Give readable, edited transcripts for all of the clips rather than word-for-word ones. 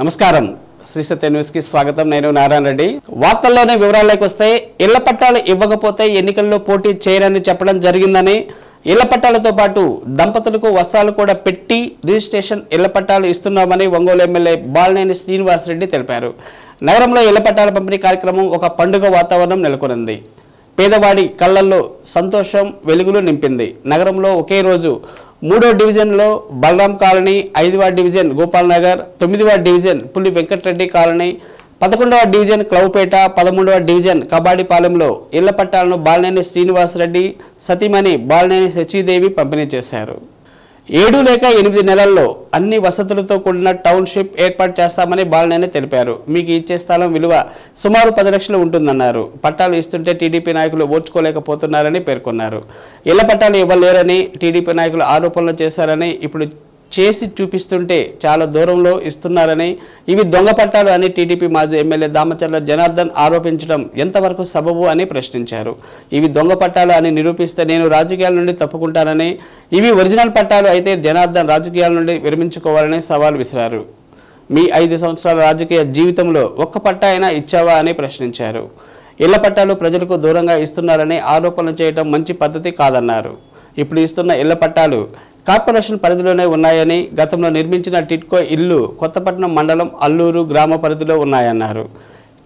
నమస్కారం శ్రీ సత్య న్యూస్ కి స్వాగతం. నేను నారాయణ రెడ్డి. వార్తల్లోనే వివరాల్లోకి వస్తే ఇళ్ల పట్టాలు ఇవ్వకపోతే ఎన్నికల్లో పోటీ చేయరని చెప్పడం జరిగిందని, ఇళ్ల పట్టాలతో పాటు దంపతులకు వస్త్రాలు కూడా పెట్టి రిజిస్ట్రేషన్ ఇళ్ల పట్టాలు ఇస్తున్నామని ఒంగోలు ఎమ్మెల్యే బాలినేని శ్రీనివాసరెడ్డి తెలిపారు. నగరంలో ఇళ్ల పట్టాల పంపిణీ కార్యక్రమం ఒక పండుగ వాతావరణం నెలకొంది. పేదవాడి కళ్ళల్లో సంతోషం వెలుగులు నింపింది. నగరంలో ఒకే రోజు 3వ డివిజన్లో బలరాం కాలనీ, 5వ డివిజన్ గోపాల్ నగర్, 9వ డివిజన్ పులి వెంకటరెడ్డి కాలనీ, 11వ డివిజన్ క్లౌపేట, 13వ డివిజన్ కబాడిపాలెంలో ఇళ్ల పట్టాలను బాలినేని శ్రీనివాసరెడ్డి సతీమణి బాలినేని సచీదేవి పంపిణీ చేశారు. 7 లేక 8 నెలల్లో అన్ని వసతులతో కూడిన టౌన్షిప్ ఏర్పాటు చేస్తామని బాలినేని తెలిపారు. మీకు ఇచ్చే స్థలం విలువ సుమారు 10 లక్షలు ఉంటుందన్నారు. పట్టాలు ఇస్తుంటే టీడీపీ నాయకులు ఓర్చుకోలేకపోతున్నారని పేర్కొన్నారు. ఇళ్ల పట్టాలు ఇవ్వలేరని టీడీపీ నాయకులు ఆరోపణలు చేశారని, ఇప్పుడు చేసి చూపిస్తుంటే చాలా దూరంలో ఇస్తున్నారని, ఇవి దొంగ పట్టాలు అని టీడీపీ మాజీ ఎమ్మెల్యే దామచర్ల జనార్దన్ ఆరోపించడం ఎంతవరకు సబబు అని ప్రశ్నించారు. ఇవి దొంగ పట్టాలు అని నిరూపిస్తే నేను రాజకీయాల నుండి తప్పుకుంటానని, ఇవి ఒరిజినల్ పట్టాలు అయితే జనార్దన్ రాజకీయాల నుండి విరమించుకోవాలని సవాల్ విసిరారు. మీ 5 సంవత్సరాల రాజకీయ జీవితంలో ఒక్క పట్టా అయినా ఇచ్చావా అని ప్రశ్నించారు. ఇళ్ల పట్టాలు ప్రజలకు దూరంగా ఇస్తున్నారని ఆరోపణలు చేయడం మంచి పద్ధతి కాదన్నారు. ఇప్పుడు ఇస్తున్న ఇళ్ల పట్టాలు కార్పొరేషన్ పరిధిలోనే ఉన్నాయని, గతంలో నిర్మించిన టిట్కో ఇల్లు కొత్తపట్నం మండలం అల్లూరు గ్రామ పరిధిలో ఉన్నాయన్నారు.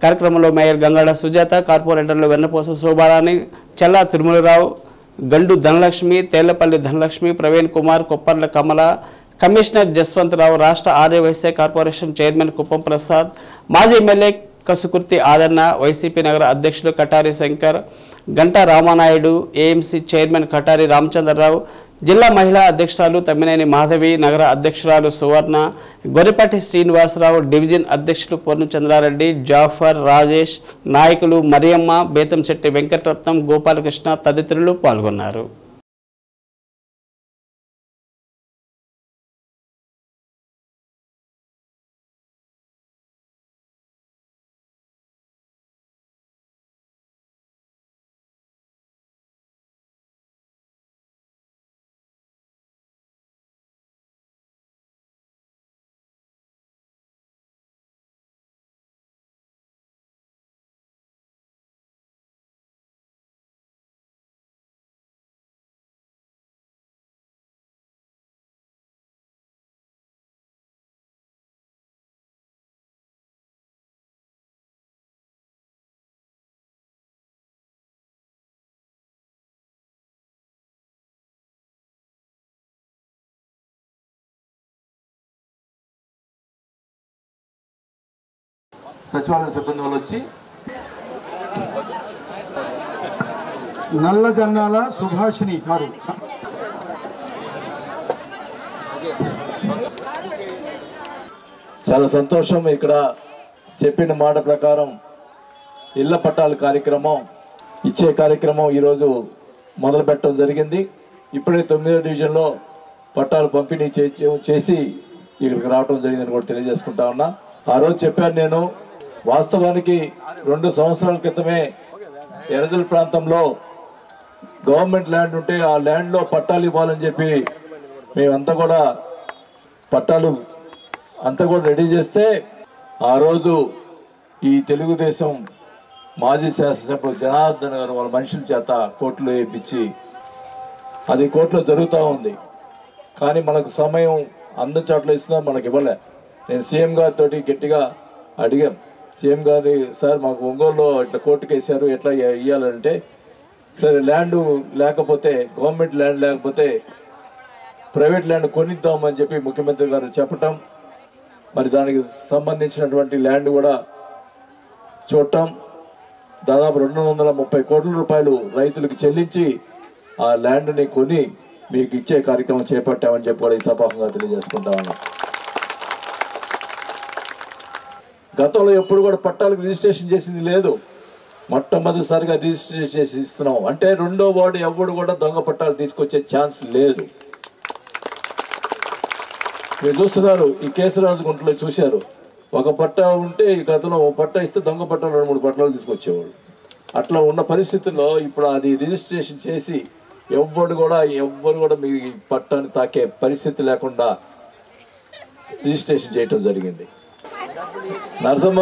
కార్యక్రమంలో మేయర్ గంగాడ సుజాత, కార్పొరేటర్లు వెన్నపోస శోభారాణి, చెల్లా తిరుమలరావు, గండు ధనలక్ష్మి, తేళ్లపల్లి ధనలక్ష్మి, ప్రవీణ్ కుమార్, కొప్పర్ల కమల, కమిషనర్ జస్వంతరావు, రాష్ట్ర ఆర్యవైశ్య కార్పొరేషన్ చైర్మన్ కుప్పం ప్రసాద్, మాజీ ఎమ్మెల్యే కసుకుర్తి ఆదన్న, వైసీపీ నగర అధ్యక్షులు కటారి శంకర్, గంటా రామానాయుడు, ఏఎంసీ చైర్మన్ కటారి రామచంద్రరావు, జిల్లా మహిళా అధ్యక్షురాలు తమ్మినేని మాధవి, నగర అధ్యక్షురాలు సువర్ణ, గొర్రెపాటి శ్రీనివాసరావు, డివిజన్ అధ్యక్షులు పూర్ణచంద్రారెడ్డి, జాఫర్, రాజేష్, నాయకులు మరియమ్మ, బేతంశెట్టి వెంకటరత్నం, గోపాలకృష్ణ తదితరులు పాల్గొన్నారు. సచివాలయ సిబ్బంది వాళ్ళు వచ్చి నల్ల జన్నాల సుభాషిణి గారు. చాలా సంతోషం. ఇక్కడ చెప్పిన మాట ప్రకారం ఇళ్ల పట్టాల కార్యక్రమం ఇచ్చే కార్యక్రమం ఈరోజు మొదలు పెట్టడం జరిగింది. ఇప్పుడే 9వ డివిజన్లో పట్టాలు పంపిణీ చేసి ఇక్కడికి రావడం జరిగిందని కూడా తెలియజేసుకుంటా ఉన్నా. ఆ రోజు చెప్పాను నేను, వాస్తవానికి 2 సంవత్సరాల క్రితమే ఎర్రజల్ ప్రాంతంలో గవర్నమెంట్ ల్యాండ్ ఉంటే ఆ ల్యాండ్లో పట్టాలు ఇవ్వాలని చెప్పి మేమంతా కూడా పట్టాలు అంతా కూడా రెడీ చేస్తే, ఆ రోజు ఈ తెలుగుదేశం మాజీ శాసనసభ్యుడు జనార్దన్ గారు వాళ్ళ మనుషుల చేత కోర్టులో వేయించి అది కోర్టులో జరుగుతూ ఉంది. కానీ మనకు సమయం చోట్ల ఇస్తున్నా మనకి ఇవ్వలే. నేను సీఎం గారితో గట్టిగా అడిగాం, సీఎం గారి సార్ మాకు ఒంగోలులో ఇట్లా కోర్టుకు వేశారు, ఎట్లా ఇవ్వాలంటే, సరే ల్యాండ్ లేకపోతే, గవర్నమెంట్ ల్యాండ్ లేకపోతే ప్రైవేట్ ల్యాండ్ కొనిద్దామని చెప్పి ముఖ్యమంత్రి గారు చెప్పటం, మరి దానికి సంబంధించినటువంటి ల్యాండ్ కూడా చూడటం, దాదాపు 230 కోట్ల రూపాయలు రైతులకు చెల్లించి ఆ ల్యాండ్ని కొని మీకు ఇచ్చే కార్యక్రమం చేపట్టామని చెప్పి కూడా ఈ సభాముఖంగా తెలియజేసుకుంటా ఉన్నాం. గతంలో ఎప్పుడు కూడా పట్టాలకు రిజిస్ట్రేషన్ చేసింది లేదు. మొట్టమొదటిసారిగా రిజిస్ట్రేషన్ చేసి ఇస్తున్నాం. అంటే 2వ వార్డు ఎవడు కూడా దొంగ పట్టాలు తీసుకొచ్చే ఛాన్స్ లేదు. మీరు చూస్తున్నారు, ఈ కేసరాజు గుంటలో చూశారు, ఒక పట్టా ఉంటే ఈ గతంలో ఒక పట్టా ఇస్తే దొంగ పట్టాలు 2-3 పట్టాలు తీసుకొచ్చేవాడు. అట్లా ఉన్న పరిస్థితుల్లో ఇప్పుడు అది రిజిస్ట్రేషన్ చేసి ఎవ్వరు కూడా మీ పట్టాన్ని తాకే పరిస్థితి లేకుండా రిజిస్ట్రేషన్ చేయటం జరిగింది. నరసమ్మ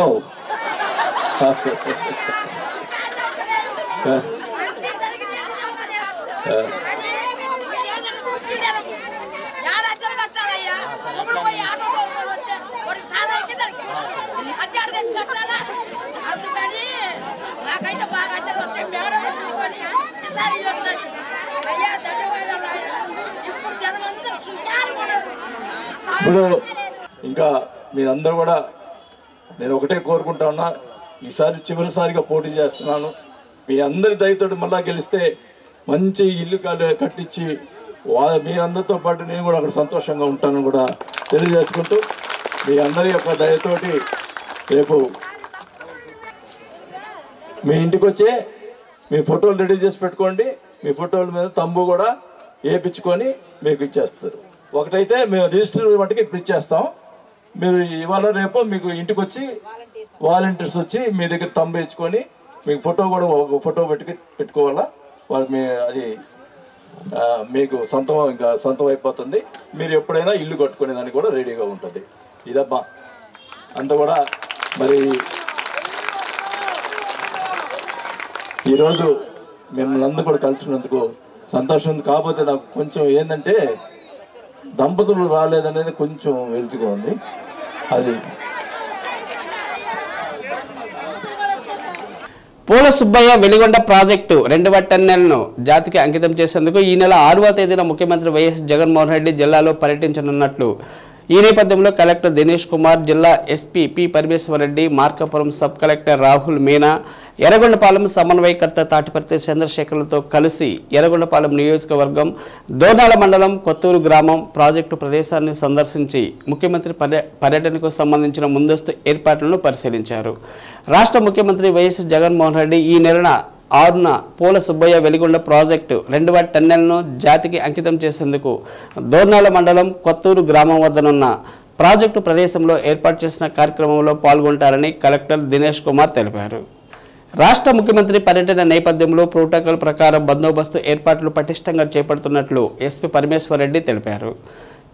ఇప్పుడు ఇంకా మీరందరూ కూడా నేను ఒకటే కోరుకుంటా ఉన్నా, ఈసారి చివరిసారిగా పోటీ చేస్తున్నాను. మీ అందరి దయతోటి మళ్ళా గెలిస్తే మంచి ఇల్లు కట్టించి మీ అందరితో పాటు నేను కూడా అక్కడ సంతోషంగా ఉంటానని కూడా తెలియజేసుకుంటూ, మీ అందరి యొక్క దయతోటి రేపు మీ ఇంటికి వచ్చే మీ ఫోటోలు రెడీ చేసి పెట్టుకోండి. మీ ఫోటోల మీద తంబు కూడా వేయించుకొని మీకు ఇచ్చేస్తారు. ఒకటైతే మేము రిజిస్టర్ మట్టుకు ఇప్పుడు ఇచ్చేస్తాం. మీరు ఇవాళ రేపు మీకు ఇంటికి వచ్చి వాలంటీర్స్ వచ్చి మీ దగ్గర తంబు వేయించుకొని మీకు ఫోటో కూడా ఒక ఫోటో పెట్టుకోవాలా. వాళ్ళు అది మీకు సొంతం అయిపోతుంది. మీరు ఎప్పుడైనా ఇల్లు కట్టుకునే దానికి కూడా రెడీగా ఉంటుంది. ఇదబ్బా అంత కూడా. మరి ఈరోజు మిమ్మల్ని అందరూ కూడా కలిసినందుకు సంతోషం ఉంది. కాకపోతే నాకు కొంచెం ఏంటంటే దంపతులు రాలేదనేది కొంచెం వెలుతుగా ఉంది. అది పూల సుబ్బయ్య వెలిగొండ ప్రాజెక్టు 2వ టన్నెల్ను జాతికి అంకితం చేసేందుకు ఈ నెల 6వ తేదీన ముఖ్యమంత్రి వైఎస్ జగన్మోహన్ రెడ్డి జిల్లాలో పర్యటించనున్నట్లు ఈ నేపథ్యంలో కలెక్టర్ దినేష్ కుమార్, జిల్లా SP P Parameswara Reddy, Markapuram sub collector Rahul Meena, Yerragondapalem సమన్వయకర్త తాటిపర్తి చంద్రశేఖర్లతో కలిసి ఎర్రగొండపాలెం నియోజకవర్గం దోర్నాల మండలం కొత్తూరు గ్రామం ప్రాజెక్టు ప్రదేశాన్ని సందర్శించి ముఖ్యమంత్రి పర్యటనకు సంబంధించిన ముందస్తు ఏర్పాట్లను పరిశీలించారు. రాష్ట్ర ముఖ్యమంత్రి వైఎస్ జగన్మోహన్ రెడ్డి ఈ నెల 6న పూల సుబ్బయ్య వెలిగొండ ప్రాజెక్టు 2వ టన్నెల్ను జాతికి అంకితం చేసేందుకు దోర్నాల మండలం కొత్తూరు గ్రామం వద్దనున్న ప్రాజెక్టు ప్రదేశంలో ఏర్పాటు చేసిన కార్యక్రమంలో పాల్గొంటారని కలెక్టర్ దినేష్ కుమార్ తెలిపారు. రాష్ట్ర ముఖ్యమంత్రి పర్యటన నేపథ్యంలో ప్రోటోకాల్ ప్రకారం బందోబస్తు ఏర్పాట్లు పటిష్టంగా చేపడుతున్నట్లు ఎస్పీ పరమేశ్వరరెడ్డి తెలిపారు.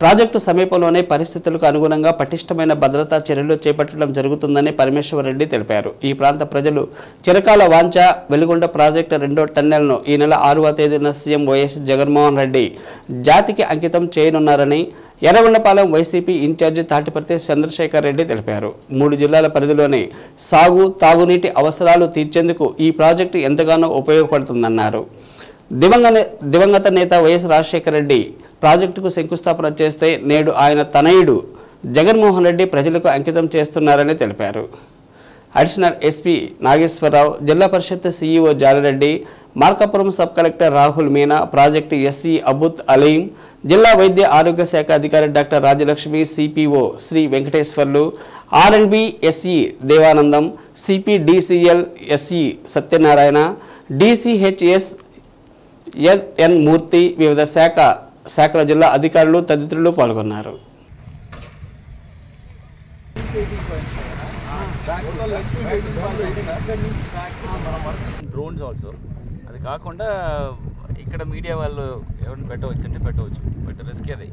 ప్రాజెక్టు సమీపంలోనే పరిస్థితులకు అనుగుణంగా పటిష్టమైన భద్రతా చర్యలు చేపట్టడం జరుగుతుందని పరమేశ్వరరెడ్డి తెలిపారు. ఈ ప్రాంత ప్రజలు చిరకాల వాంఛ వెలిగొండ ప్రాజెక్టు 2వ టన్నెల్ను ఈ నెల 6వ తేదీన సీఎం వైఎస్ జగన్మోహన్ రెడ్డి జాతికి అంకితం చేయనున్నారని ఎర్రగొండపాలెం వైసీపీ ఇన్ఛార్జి తాటిపర్తి చంద్రశేఖర్ రెడ్డి తెలిపారు. 3 జిల్లాల పరిధిలోని సాగు, తాగునీటి అవసరాలు తీర్చేందుకు ఈ ప్రాజెక్టు ఎంతగానో ఉపయోగపడుతుందన్నారు. దివంగత నేత వైఎస్ రాజశేఖర రెడ్డి ప్రాజెక్టుకు శంకుస్థాపన చేస్తే నేడు ఆయన తనయుడు జగన్మోహన్ రెడ్డి ప్రజలకు అంకితం చేస్తున్నారని తెలిపారు. Additional SP Nageswara Rao, Zilla Parishad CEO Jali Reddy, Markapuram sub collector Rahul Meena, project SC Abuth Aleem, జిల్లా వైద్య ఆరోగ్య శాఖ అధికారి doctor Rajalakshmi, CPO Shri Venkateswarlu, R and B SE Devanandam, CPDCL SE Satyanarayana, DCHS N Murthy, వివిధ శాఖల జిల్లా అధికారులు తదితరులు పాల్గొన్నారు. డ్రోన్స్ ఆల్సో, అది కాకుండా ఇక్కడ మీడియా వాళ్ళు ఎవరిని పెట్టవచ్చు అంటే పెట్టవచ్చు, బట్ రిస్క్ అది.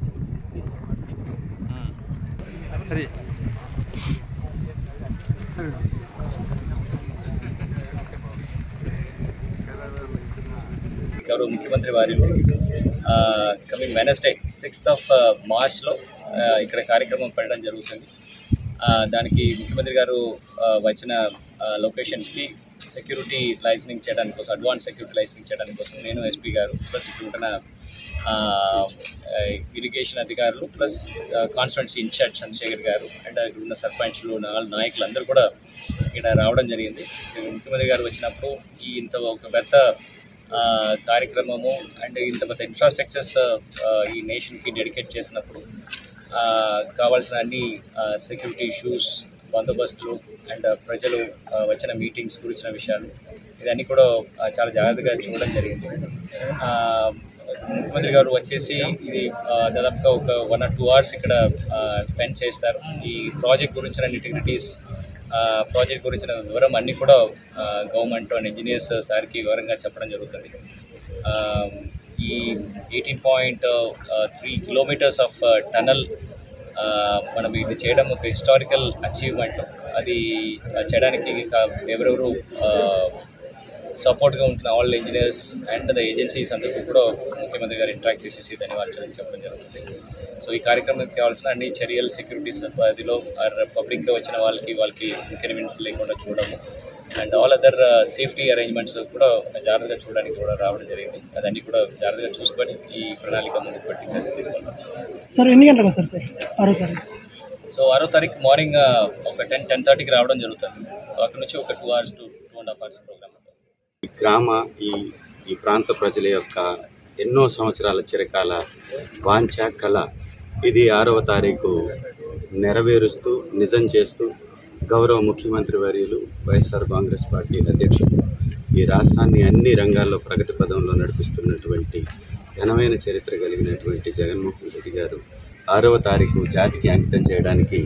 గౌరవ ముఖ్యమంత్రి వారి కమింగ్ వెనస్డే 6th మార్చ్లో ఇక్కడ కార్యక్రమం పెట్టడం జరుగుతుంది. దానికి ముఖ్యమంత్రి గారు వచ్చిన లొకేషన్స్కి సెక్యూరిటీ లైసెన్సింగ్ చేయడానికి కోసం, అడ్వాన్స్ సెక్యూరిటీ లైసెన్సింగ్ చేయడానికి కోసం నేను ఎస్పీ గారు ప్లస్ ఇక్కడ ఉంటున్న ఇరిగేషన్ అధికారులు ప్లస్ కాన్స్టిట్యున్సీ ఇన్ఛార్జ్ చంద్రశేఖర్ గారు అండ్ ఇక్కడ ఉన్న సర్పంచ్లు నాయకులు అందరూ కూడా ఇక్కడ రావడం జరిగింది. ముఖ్యమంత్రి గారు వచ్చినప్పుడు ఇంత ఒక పెద్ద కార్యక్రమము అండ్ ఇంత పెద్ద ఇన్ఫ్రాస్ట్రక్చర్స్ ఈ నేషన్కి డెడికేట్ చేసినప్పుడు కావాల్సిన అన్ని సెక్యూరిటీ ఇష్యూస్, బందోబస్తులు అండ్ ప్రజలు వచ్చిన మీటింగ్స్ గురించిన విషయాలు ఇవన్నీ కూడా చాలా జాగ్రత్తగా చూడడం జరిగింది. ముఖ్యమంత్రి గారు వచ్చేసి ఇది దాదాపుగా ఒక 1 or 2 hours ఇక్కడ స్పెండ్ చేస్తారు. ఈ ప్రాజెక్ట్ గురించిన ఇంటిగ్రిటీస్, ప్రాజెక్ట్ గురించిన వివరం అన్నీ కూడా గవర్నమెంట్ అండ్ ఇంజనీర్స్ సార్కి వివరంగా చెప్పడం జరుగుతుంది. ఈ 18.3 kilometers ఆఫ్ టనల్ మనం ఇది చేయడం ఒక హిస్టారికల్ అచీవ్మెంట్. అది చేయడానికి ఎవరెవరు సపోర్ట్గా ఉంటున్న all engineers and the agencies అందరికీ కూడా ముఖ్యమంత్రి గారు ఇంటరాక్ట్ చేసేసి ధన్యవాదాలు చెప్పడం జరుగుతుంది. సో ఈ కార్యక్రమానికి కావాల్సిన అన్ని చర్యలు సెక్యూరిటీస్ అదిలో పబ్లిక్లో వచ్చిన వాళ్ళకి ఇంక్రిమెంట్స్ లేకుండా చూడము and all other safety arrangements కూడా జాగ్రత్తగా చూడడానికి కూడా రావడం జరిగింది. అదన్నీ కూడా జాగ్రత్తగా చూసుకొని ఈ ప్రణాళిక ముందుకు పట్టించాలని తీసుకుంటాం. సార్ ఎన్ని గంటలకు వస్తారు సార్? 6వ తారీఖు. సో 6వ తారీఖు మార్నింగ్ ఒక 10-10:30కి రావడం జరుగుతుంది. సో అక్కడ నుంచి ఒక 2 hours to 2.5 hours ప్రోగ్రామ్. ఈ ప్రాంత ప్రజల యొక్క ఎన్నో సంవత్సరాల చిరకాల వాంఛ కళ ఇది 6వ తారీఖు నెరవేరుస్తూ నిజం చేస్తూ గౌరవ ముఖ్యమంత్రి వర్యులు వైఎస్ఆర్ కాంగ్రెస్ పార్టీ అధ్యక్షులు ఈ రాష్ట్రాన్ని అన్ని రంగాల్లో ప్రగతి పదంలో నడిపిస్తున్నటువంటి ఘనమైన చరిత్ర కలిగినటువంటి జగన్మోహన్ రెడ్డి గారు 6వ తారీఖు జాతికి అంకితం చేయడానికి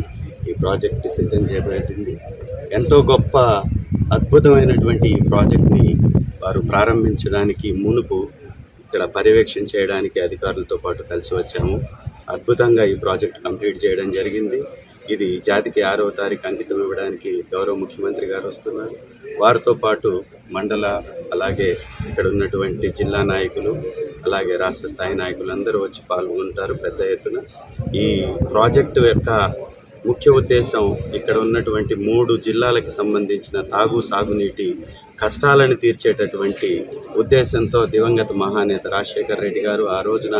ఈ ప్రాజెక్టు సిద్ధం చేయబడింది. ఎంతో గొప్ప అద్భుతమైనటువంటి ఈ ప్రాజెక్ట్ని వారు ప్రారంభించడానికి మునుపు ఇక్కడ పర్యవేక్షణ చేయడానికి అధికారులతో పాటు కలిసి వచ్చాము. అద్భుతంగా ఈ ప్రాజెక్ట్ కంప్లీట్ చేయడం జరిగింది. ఇది జాతికి 6వ తారీఖు అంకితం ఇవ్వడానికి గౌరవ ముఖ్యమంత్రి గారు వస్తున్నారు. వారితో పాటు మండల అలాగే ఇక్కడ ఉన్నటువంటి జిల్లా నాయకులు అలాగే రాష్ట్ర స్థాయి నాయకులు అందరూ వచ్చి పాల్గొంటారు పెద్ద ఎత్తున. ఈ ప్రాజెక్టు యొక్క ముఖ్య ఉద్దేశం ఇక్కడ ఉన్నటువంటి 3 జిల్లాలకు సంబంధించిన సాగునీటి కష్టాలను తీర్చేటటువంటి ఉద్దేశంతో దివంగత మహానేత రాజశేఖర్ రెడ్డి గారు ఆ రోజున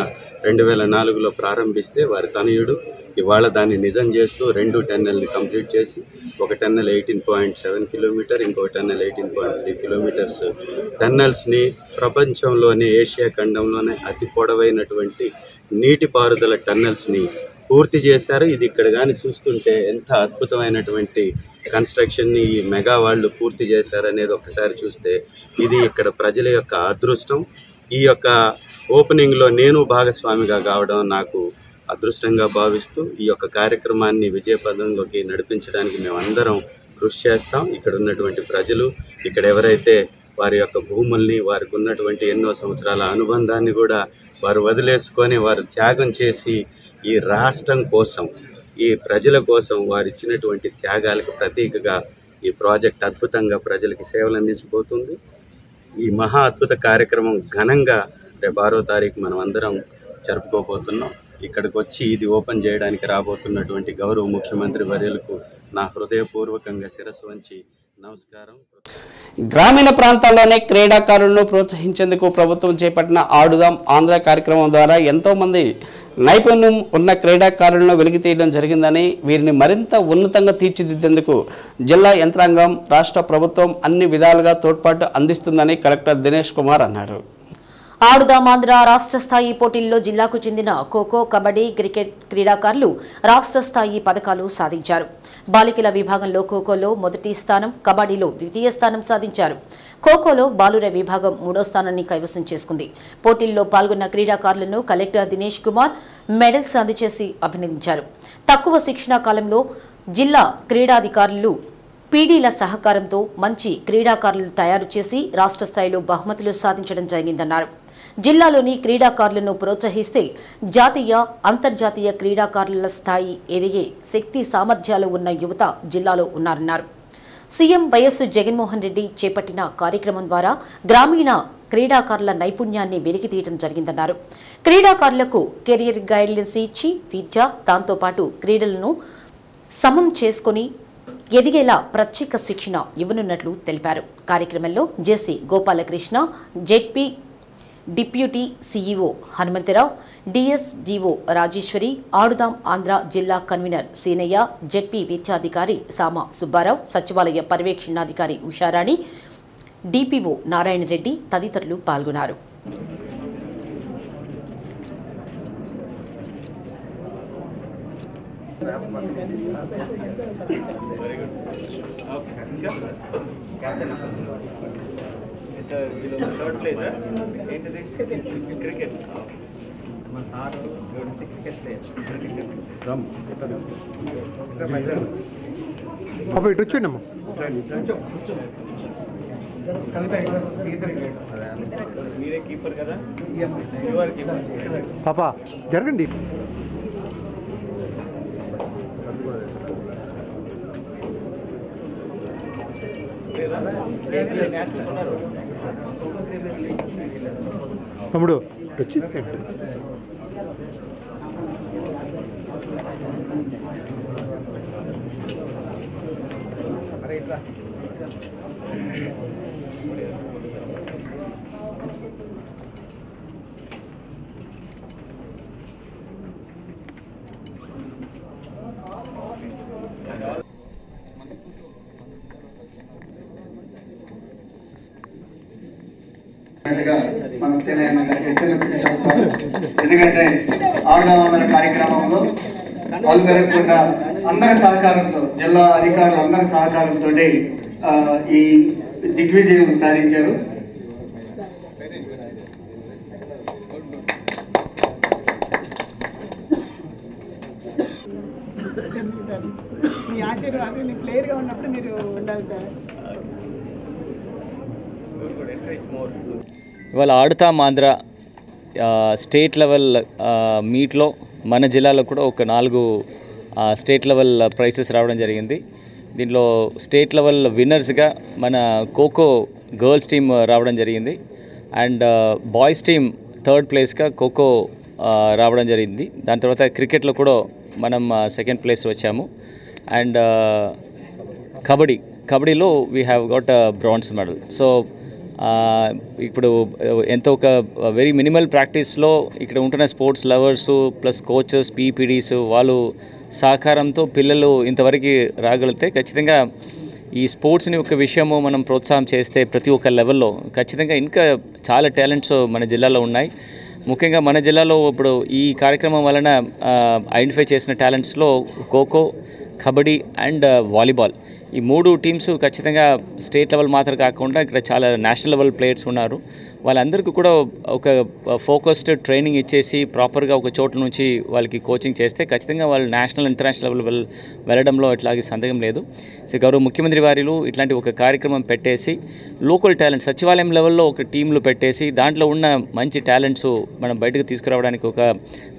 2004లో ప్రారంభిస్తే వారి తనయుడు ఇవాళ దాన్ని నిజం చేస్తూ 2 టన్నెల్ని కంప్లీట్ చేసి ఒక టన్నెల్ 18.7 కిలోమీటర్ ఇంకో టన్నెల్ 18.3 కిలోమీటర్స్ టన్నెల్స్ని ప్రపంచంలోనే ఏషియా ఖండంలోనే అతి పొడవైనటువంటి నీటిపారుదల టన్నెల్స్ని పూర్తి చేశారు. ఇది ఇక్కడ కానీ చూస్తుంటే ఎంత అద్భుతమైనటువంటి కన్స్ట్రక్షన్ని ఈ మెగా వాళ్ళు పూర్తి చేశారనేది ఒకసారి చూస్తే ఇది ఇక్కడ ప్రజల యొక్క అదృష్టం. ఈ యొక్క ఓపెనింగ్లో నేను భాగస్వామిగా కావడం నాకు అదృష్టంగా భావిస్తూ ఈ యొక్క కార్యక్రమాన్ని విజయపథంలోకి నడిపించడానికి మేమందరం కృషి చేస్తాం. ఇక్కడ ఉన్నటువంటి ప్రజలు ఇక్కడ ఎవరైతే వారి యొక్క భూముల్ని వారికి ఉన్నటువంటి ఎన్నో సంవత్సరాల అనుబంధాన్ని కూడా వారు వదిలేసుకొని వారు త్యాగం చేసి ఈ రాష్ట్రం కోసం ఈ ప్రజల కోసం వారు ఇచ్చినటువంటి త్యాగాలకు ప్రతీకగా ఈ ప్రాజెక్ట్ అద్భుతంగా ప్రజలకి సేవలు అందించబోతుంది. ఈ మహా అద్భుత కార్యక్రమం ఘనంగా రేపు 6వ తారీఖు మనం అందరం జరుపుకోబోతున్నాం. ఇక్కడికి వచ్చి ఇది ఓపెన్ చేయడానికి రాబోతున్నటువంటి గౌరవ ముఖ్యమంత్రి వర్యులకు నా హృదయపూర్వకంగా శిరస్సు వంచి నమస్కారం. గ్రామీణ ప్రాంతాల్లోనే క్రీడాకారులను ప్రోత్సహించేందుకు ప్రభుత్వం చేపట్టిన ఆడుదాం ఆంధ్ర కార్యక్రమం ద్వారా ఎంతోమంది నైపుణ్యం ఉన్న క్రీడాకారులను వెలికితీయడం జరిగిందని వీరిని మరింత ఉన్నతంగా తీర్చిదిద్దేందుకు జిల్లా యంత్రాంగం రాష్ట్ర ప్రభుత్వం అన్ని విధాలుగా తోడ్పాటు అందిస్తుందని కలెక్టర్ దినేష్ కుమార్ అన్నారు. ఆడుదాం ఆంధ్ర రాష్ట్ర స్థాయి పోటీల్లో జిల్లాకు చెందిన ఖోఖో కబడ్డీ క్రికెట్ క్రీడాకారులు రాష్ట్ర స్థాయి పథకాలు సాధించారు. బాలికల విభాగంలో ఖోఖోలో మొదటి స్థానం, కబడ్డీలో ద్వితీయ స్థానం సాధించారు. ఖోఖోలో బాలుర విభాగం 3వ స్థానాన్ని కైవసం చేసుకుంది. పోటీల్లో పాల్గొన్న క్రీడాకారులను కలెక్టర్ దినేష్ కుమార్ మెడల్స్ అందజేసి అభినందించారు. తక్కువ శిక్షణా కాలంలో జిల్లా క్రీడాధికారులు పీడీల సహకారంతో మంచి క్రీడాకారులను తయారు చేసి రాష్ట్ర స్థాయిలో బహుమతులు సాధించడం జరిగిందన్నారు. జిల్లాలోని క్రీడాకారులను ప్రోత్సహిస్తే జాతీయ అంతర్జాతీయ క్రీడాకారుల స్థాయి ఎదిగే శక్తి సామర్థ్యాలు ఉన్న యువత జిల్లాలో ఉన్నారన్నారు. సీఎం వైఎస్ జగన్మోహన్ రెడ్డి చేపట్టిన కార్యక్రమం ద్వారా గ్రామీణ క్రీడాకారుల నైపుణ్యాన్ని వెలికితీయడం జరిగిందన్నారు. క్రీడాకారులకు కెరీర్ గైడ్లైన్స్ ఇచ్చి విద్య దాంతోపాటు క్రీడలను సమం చేసుకుని ఎదిగేలా ప్రత్యేక శిక్షణ ఇవ్వనున్నట్లు తెలిపారు. కార్యక్రమంలో JC Gopalakrishna, ZP deputy CEO Hanumantha Rao, DSDO Rajeswari, Aadudam Andhra జిల్లా కన్వీనర్ సీనయ్య, జెడ్పీ విద్యాధికారి సామ సుబ్బారావు, సచివాలయ పర్యవేక్షణాధికారి ఉషారాణి, డిపిఓ నారాయణ రెడ్డి తదితరులు పాల్గొన్నారు. ఇటు వచ్చేయండి మీరే కీపర్ కదా, పాపా జరగండి. తమ్ముడు ఎందుకంటే ఆడవాళ్ళ కార్యక్రమంలో పాల్గొనకుండా అందరి సహకారంతో జిల్లా అధికారులు అందరి సహకారంతో ఈ దిగ్విజయం సాధించారు. మీ ఆశీర్వాదం మీ ప్లేయర్గా ఉన్నప్పుడు మీరు ఉండాలి సార్. ఇవాళ ఆడుతాం ఆంధ్ర స్టేట్ లెవెల్ మీట్లో మన జిల్లాలో కూడా ఒక 4 స్టేట్ లెవెల్ ప్రైజెస్ రావడం జరిగింది. దీంట్లో స్టేట్ లెవెల్ విన్నర్స్గా మన ఖోఖో గర్ల్స్ టీమ్ రావడం జరిగింది అండ్ బాయ్స్ టీమ్ 3rd ప్లేస్గా ఖోఖో రావడం జరిగింది. దాని తర్వాత క్రికెట్లో కూడా మనం 2nd ప్లేస్ వచ్చాము అండ్ కబడ్డీలో we have got bronze medal. So ఇప్పుడు ఎంతో ఒక వెరీ మినిమల్ ప్రాక్టీస్లో ఇక్కడ ఉంటున్న స్పోర్ట్స్ లవర్స్ ప్లస్ కోచెస్ పీపీడీస్ వాళ్ళు సహకారంతో పిల్లలు ఇంతవరకు రాగలిగితే ఖచ్చితంగా ఈ స్పోర్ట్స్ని ఒక విషయము మనం ప్రోత్సాహం చేస్తే ప్రతి ఒక్క లెవెల్లో ఖచ్చితంగా ఇంకా చాలా టాలెంట్స్ మన జిల్లాలో ఉన్నాయి. ముఖ్యంగా మన జిల్లాలో ఇప్పుడు ఈ కార్యక్రమం వలన ఐడెంటిఫై చేసిన టాలెంట్స్లో ఖోఖో, కబడ్డీ అండ్ వాలీబాల్ ఈ 3 టీమ్స్ ఖచ్చితంగా స్టేట్ లెవెల్ మాత్రం కాకుండా ఇక్కడ చాలా నేషనల్ లెవెల్ ప్లేయర్స్ ఉన్నారు. వాళ్ళందరికీ కూడా ఒక ఫోకస్డ్ ట్రైనింగ్ ఇచ్చేసి ప్రాపర్గా ఒక చోట్ల నుంచి వాళ్ళకి కోచింగ్ చేస్తే ఖచ్చితంగా వాళ్ళు నేషనల్ ఇంటర్నేషనల్ లెవెల్ వెళ్ళడంలో ఇట్లాగే సందేహం లేదు. సో గౌరవ ముఖ్యమంత్రి వారిలు ఇట్లాంటి ఒక కార్యక్రమం పెట్టేసి లోకల్ టాలెంట్ సచివాలయం లెవెల్లో ఒక టీంలు పెట్టేసి దాంట్లో ఉన్న మంచి టాలెంట్స్ మనం బయటకు తీసుకురావడానికి ఒక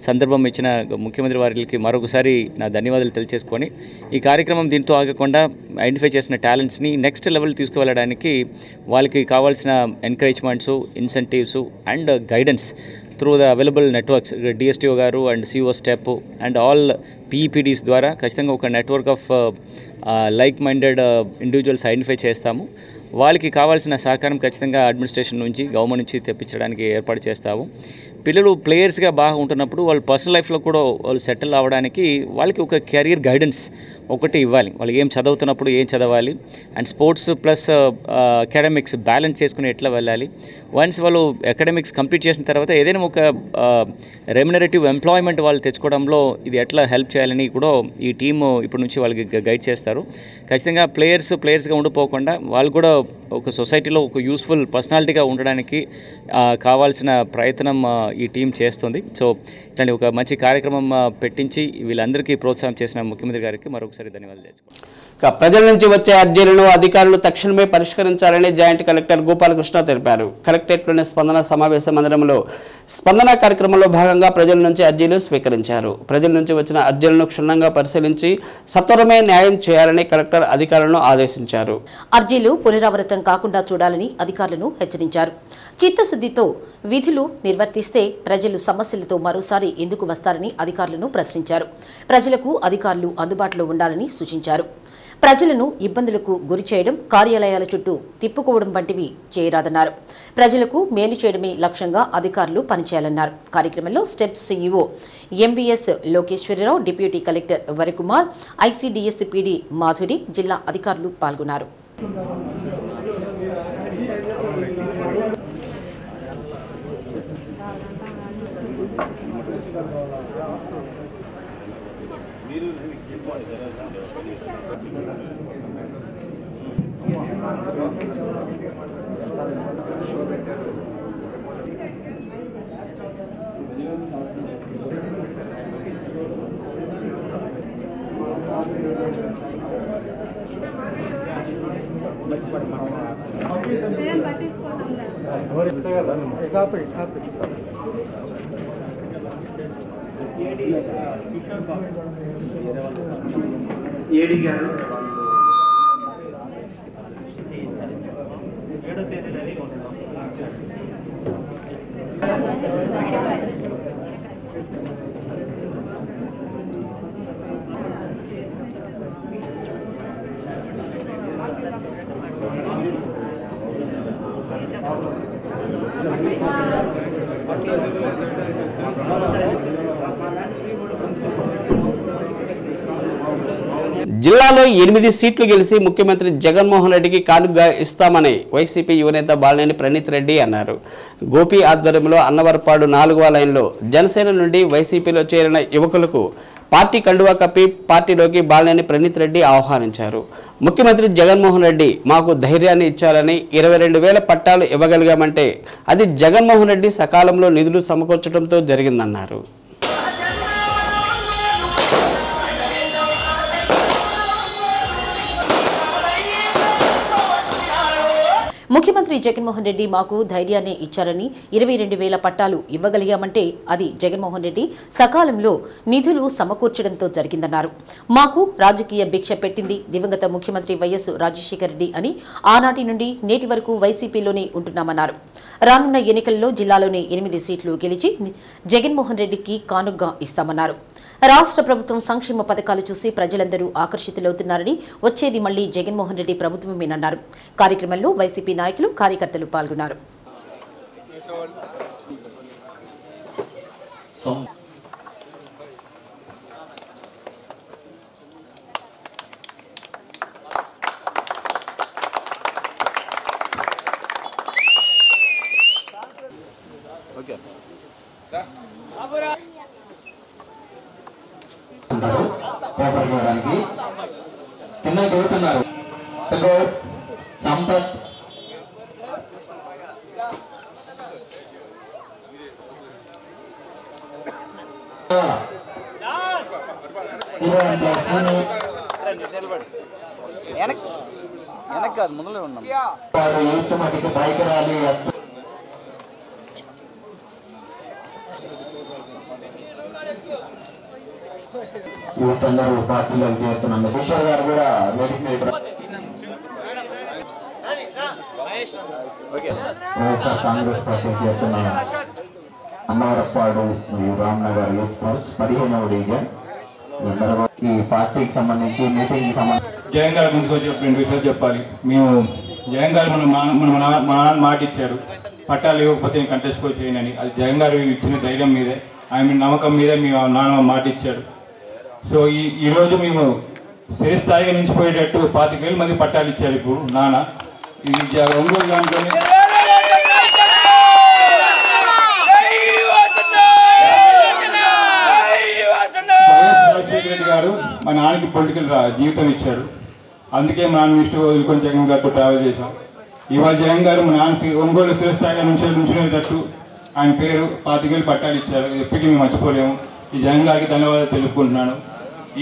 సందర్భం ఇచ్చిన ముఖ్యమంత్రి వారికి మరొకసారి నా ధన్యవాదాలు తెలియజేసుకొని ఈ కార్యక్రమం దీంతో ఆగకుండా ఐడెంటిఫై చేసిన టాలెంట్స్ని నెక్స్ట్ లెవెల్ తీసుకువెళ్ళడానికి వాళ్ళకి కావాల్సిన encouragements, incentives and guidance through the available networks DSTO garu and CO step and all PEPDs ద్వారా ఖచ్చితంగా ఒక network of like minded individuals identify చేస్తాము. వాళ్ళకి కావాల్సిన సహకారం ఖచ్చితంగా అడ్మినిస్ట్రేషన్ నుంచి గవర్నమెంట్ నుంచి తెప్పించడానికి ఏర్పాటు చేస్తాము. పిల్లలు ప్లేయర్స్గా బాగా ఉంటున్నప్పుడు వాళ్ళ పర్సనల్ లైఫ్లో కూడా వాళ్ళు సెటిల్ అవ్వడానికి వాళ్ళకి ఒక కెరీర్ గైడెన్స్ ఒకటి ఇవ్వాలి. వాళ్ళు ఏం చదువుతున్నప్పుడు ఏం చదవాలి and sports plus academics balance చేసుకుని ఎట్లా వెళ్ళాలి. వన్స్ వాళ్ళు అకాడమిక్స్ కంప్లీట్ చేసిన తర్వాత ఏదైనా ఒక రెమ్యునరేటివ్ ఎంప్లాయ్మెంట్ వాళ్ళు తెచ్చుకోవడంలో ఇది ఎట్లా హెల్ప్ చేయాలని కూడా ఈ టీము ఇప్పటి నుంచి వాళ్ళకి గైడ్ చేస్తారు. ఖచ్చితంగా ప్లేయర్స్గా ఉండిపోకుండా వాళ్ళు కూడా ఒక సొసైటీలో ఒక యూస్ఫుల్ పర్సనాలిటీగా ఉండడానికి కావాల్సిన ప్రయత్నం ఈ టీం చేస్తుంది. సో ఇట్లాంటి ఒక మంచి కార్యక్రమం పెట్టించి వీళ్ళందరికీ ప్రోత్సాహం చేసిన ముఖ్యమంత్రి గారికి మరొకసారి ధన్యవాదాలు తెలుసుకుంటాం. ప్రజల నుంచి వచ్చే అర్జీలను అధికారులు తక్షణమే పరిష్కరించాలని జాయింట్ కలెక్టర్ గోపాలకృష్ణ తెలిపారు. కలెక్టరేట్లోని స్పందన సమావేశ మందిరంలో స్పందన కార్యక్రమంలో భాగంగా ప్రజల నుంచి అర్జీలు స్వీకరించారు. ప్రజల నుంచి వచ్చిన అర్జీలను క్షుణ్ణంగా పరిశీలించి సత్వరమే న్యాయం చేయాలని కలెక్టర్ అధికారులను ఆదేశించారు. అర్జీలు పునరావృతం కాకుండా చూడాలని అధికారులను హెచ్చరించారు. చిత్తశుద్ధితో విధులు నిర్వర్తిస్తే ప్రజలు సమస్యలతో మరోసారి ఎందుకు వస్తారని అధికారులను ప్రశ్నించారు. ప్రజలకు అధికారులు అందుబాటులో ఉండాలని సూచించారు. ప్రజలను ఇబ్బందులకు గురి చేయడం, కార్యాలయాల చుట్టూ తిప్పుకోవడం వంటివి చేయరాదన్నారు. ప్రజలకు మేలు చేయడమే లక్ష్యంగా అధికారులు పనిచేయాలన్నారు. కార్యక్రమంలో step CEO MVS Lokeswara Rao, deputy collector Varakumar, ICDS PD Madhuri, జిల్లా అధికారులు పాల్గొన్నారు. ఏడి గారు జిల్లాలో 8 సీట్లు గెలిచి ముఖ్యమంత్రి జగన్మోహన్ రెడ్డికి కానుకగా ఇస్తామని వైసీపీ యువనేత బాలినేని ప్రణీత్ రెడ్డి అన్నారు. గోపి ఆధ్వర్యంలో అన్నవరపాడు 4వ లైన్లో జనసేన నుండి వైసీపీలో చేరిన యువకులకు పార్టీ కండువా కప్పి పార్టీలోకి బాలినేని ప్రణీత్ రెడ్డి ఆహ్వానించారు. ముఖ్యమంత్రి జగన్మోహన్ రెడ్డి మాకు ధైర్యాన్ని ఇచ్చారని 22,000 పట్టాలు ఇవ్వగలిగామంటే అది జగన్మోహన్ రెడ్డి సకాలంలో నిధులు సమకూర్చడంతో జరిగిందన్నారు. ముఖ్యమంత్రి జగన్మోహన్ రెడ్డి మాకు ధైర్యాన్ని ఇచ్చారని 22,000 పట్టాలు ఇవ్వగలిగామంటే అది జగన్మోహన్ రెడ్డి సకాలంలో నిధులు సమకూర్చడంతో జరిగిందన్నారు. మాకు రాజకీయ భిక్ష పెట్టింది దివంగత ముఖ్యమంత్రి వైఎస్ రాజశేఖర రెడ్డి అని ఆనాటి నుండి నేటి వరకు వైసీపీలోనే ఉంటున్నామన్నారు. రానున్న ఎన్నికల్లో జిల్లాలోని 8 సీట్లు గెలిచి జగన్మోహన్ రెడ్డికి కానుగ్గా ఇస్తామన్నారు. రాష్ట్ర ప్రభుత్వం సంక్షేమ పథకాలు చూసి ప్రజలందరూ ఆకర్షితులవుతున్నారని వచ్చేది మళ్లీ జగన్మోహన్ రెడ్డి ప్రభుత్వమేనన్నారు. కార్యక్రమంలో వైసీపీ నాయకులు కార్యకర్తలు పాల్గొన్నారు. పేపర్ ఇవ్వడానికి కింద చదువుతున్నారు. సంపత్ యూత్ మటుకు బైక్ ర్యాలీ యూత్ అందరూ పార్టీలోకి చేరుతున్నాం. కిషోర్ గారు కూడా వైఎస్ఆర్ కాంగ్రెస్ పార్టీ చేరుతున్నారు. అన్నవరపాడు మరియు రామ్నగర్ యూత్ ఫోర్స్ 15వ డివిజన్ ఈ పార్టీకి సంబంధించి మీటింగ్ జగన్ గారి ముందుకు వచ్చి 2 విషయాలు చెప్పాలి. మేము జగన్ గారు మన నాన్న మాట ఇచ్చారు, పట్టాలు ఇవ్వకపోతే నేను కంటెస్ట్ చేయనని. అది జగన్ గారు ఇచ్చిన ధైర్యం మీదే, ఆయన నమ్మకం మీదే మీ నాన్న మాట ఇచ్చాడు. సో ఈరోజు మేము స్థాయిగా నిలిచిపోయేటట్టు 25,000 మంది పట్టాలు ఇచ్చారు ఇప్పుడు నాన్న. ఇది ఒంగోలు దాంట్లోనే రాజశేఖర రెడ్డి గారు మా నాన్నకి పొలిటికల్ జీవితం ఇచ్చారు. అందుకే మా నాన్న ఇష్టం వదులుకొని జగన్ గారితో ట్రావెల్ చేశాం. ఇవాళ జగన్ గారు మా నాన్న ఒంగోలు స్థాయిగా నుంచునేటట్టు ఆయన పేరు 25,000 పట్టాలు ఇచ్చారు. ఎప్పటికీ మేము మర్చిపోలేము. ఈ జగన్ గారికి ధన్యవాదాలు తెలుపుకుంటున్నాను.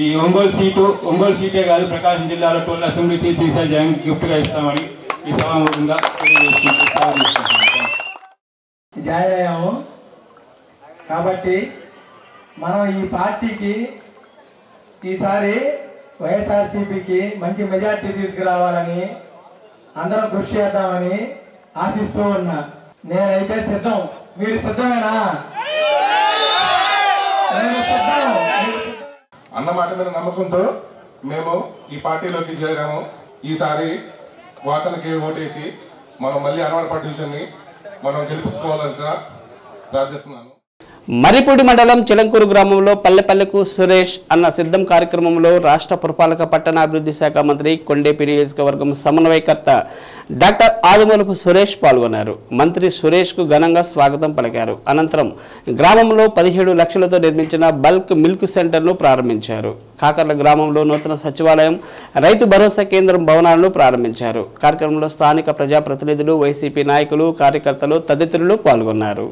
ఈ ఒంగోలు సీటే కాదు, ప్రకాశం జిల్లాలో 12 అసెంబ్లీ సీట్లు ఈసారి జగన్ గిఫ్ట్గా ఇస్తామని ఈ సభాముఖంగా జాయిన్ అయ్యాము. కాబట్టి మనం ఈ పార్టీకి ఈసారి వైఎస్ఆర్సీపీకి మంచి మెజార్టీ తీసుకురావాలని అందరం కృషి చేద్దామని ఆశిస్తూ ఉన్నా. నేనైతే సిద్ధం. మీరు సిద్ధమేనా? అన్నమాట మీద నమ్మకంతో మేము ఈ పార్టీలోకి చేరాము. ఈసారి వాసనకి ఓటేసి మనం మళ్ళీ అన్నవరపాడు డివిజన్ని మనం గెలుపుకోవాలని ప్రార్థిస్తున్నాను. మర్రిపూడి మండలం చిలంకూరు గ్రామంలో పల్లెపల్లెకు సురేష్ అన్న సిద్ధం కార్యక్రమంలో రాష్ట్ర పురపాలక పట్టణాభివృద్ధి శాఖ మంత్రి కొండేపి నియోజకవర్గం సమన్వయకర్త డాక్టర్ ఆదుమూలపు సురేష్ పాల్గొన్నారు. మంత్రి సురేష్కు ఘనంగా స్వాగతం పలికారు. అనంతరం గ్రామంలో 17 లక్షలతో నిర్మించిన బల్క్ మిల్క్ సెంటర్ను ప్రారంభించారు. కాకర్ల గ్రామంలో నూతన సచివాలయం, రైతు భరోసా కేంద్రం భవనాలను ప్రారంభించారు. కార్యక్రమంలో స్థానిక ప్రజాప్రతినిధులు, వైసీపీ నాయకులు, కార్యకర్తలు తదితరులు పాల్గొన్నారు.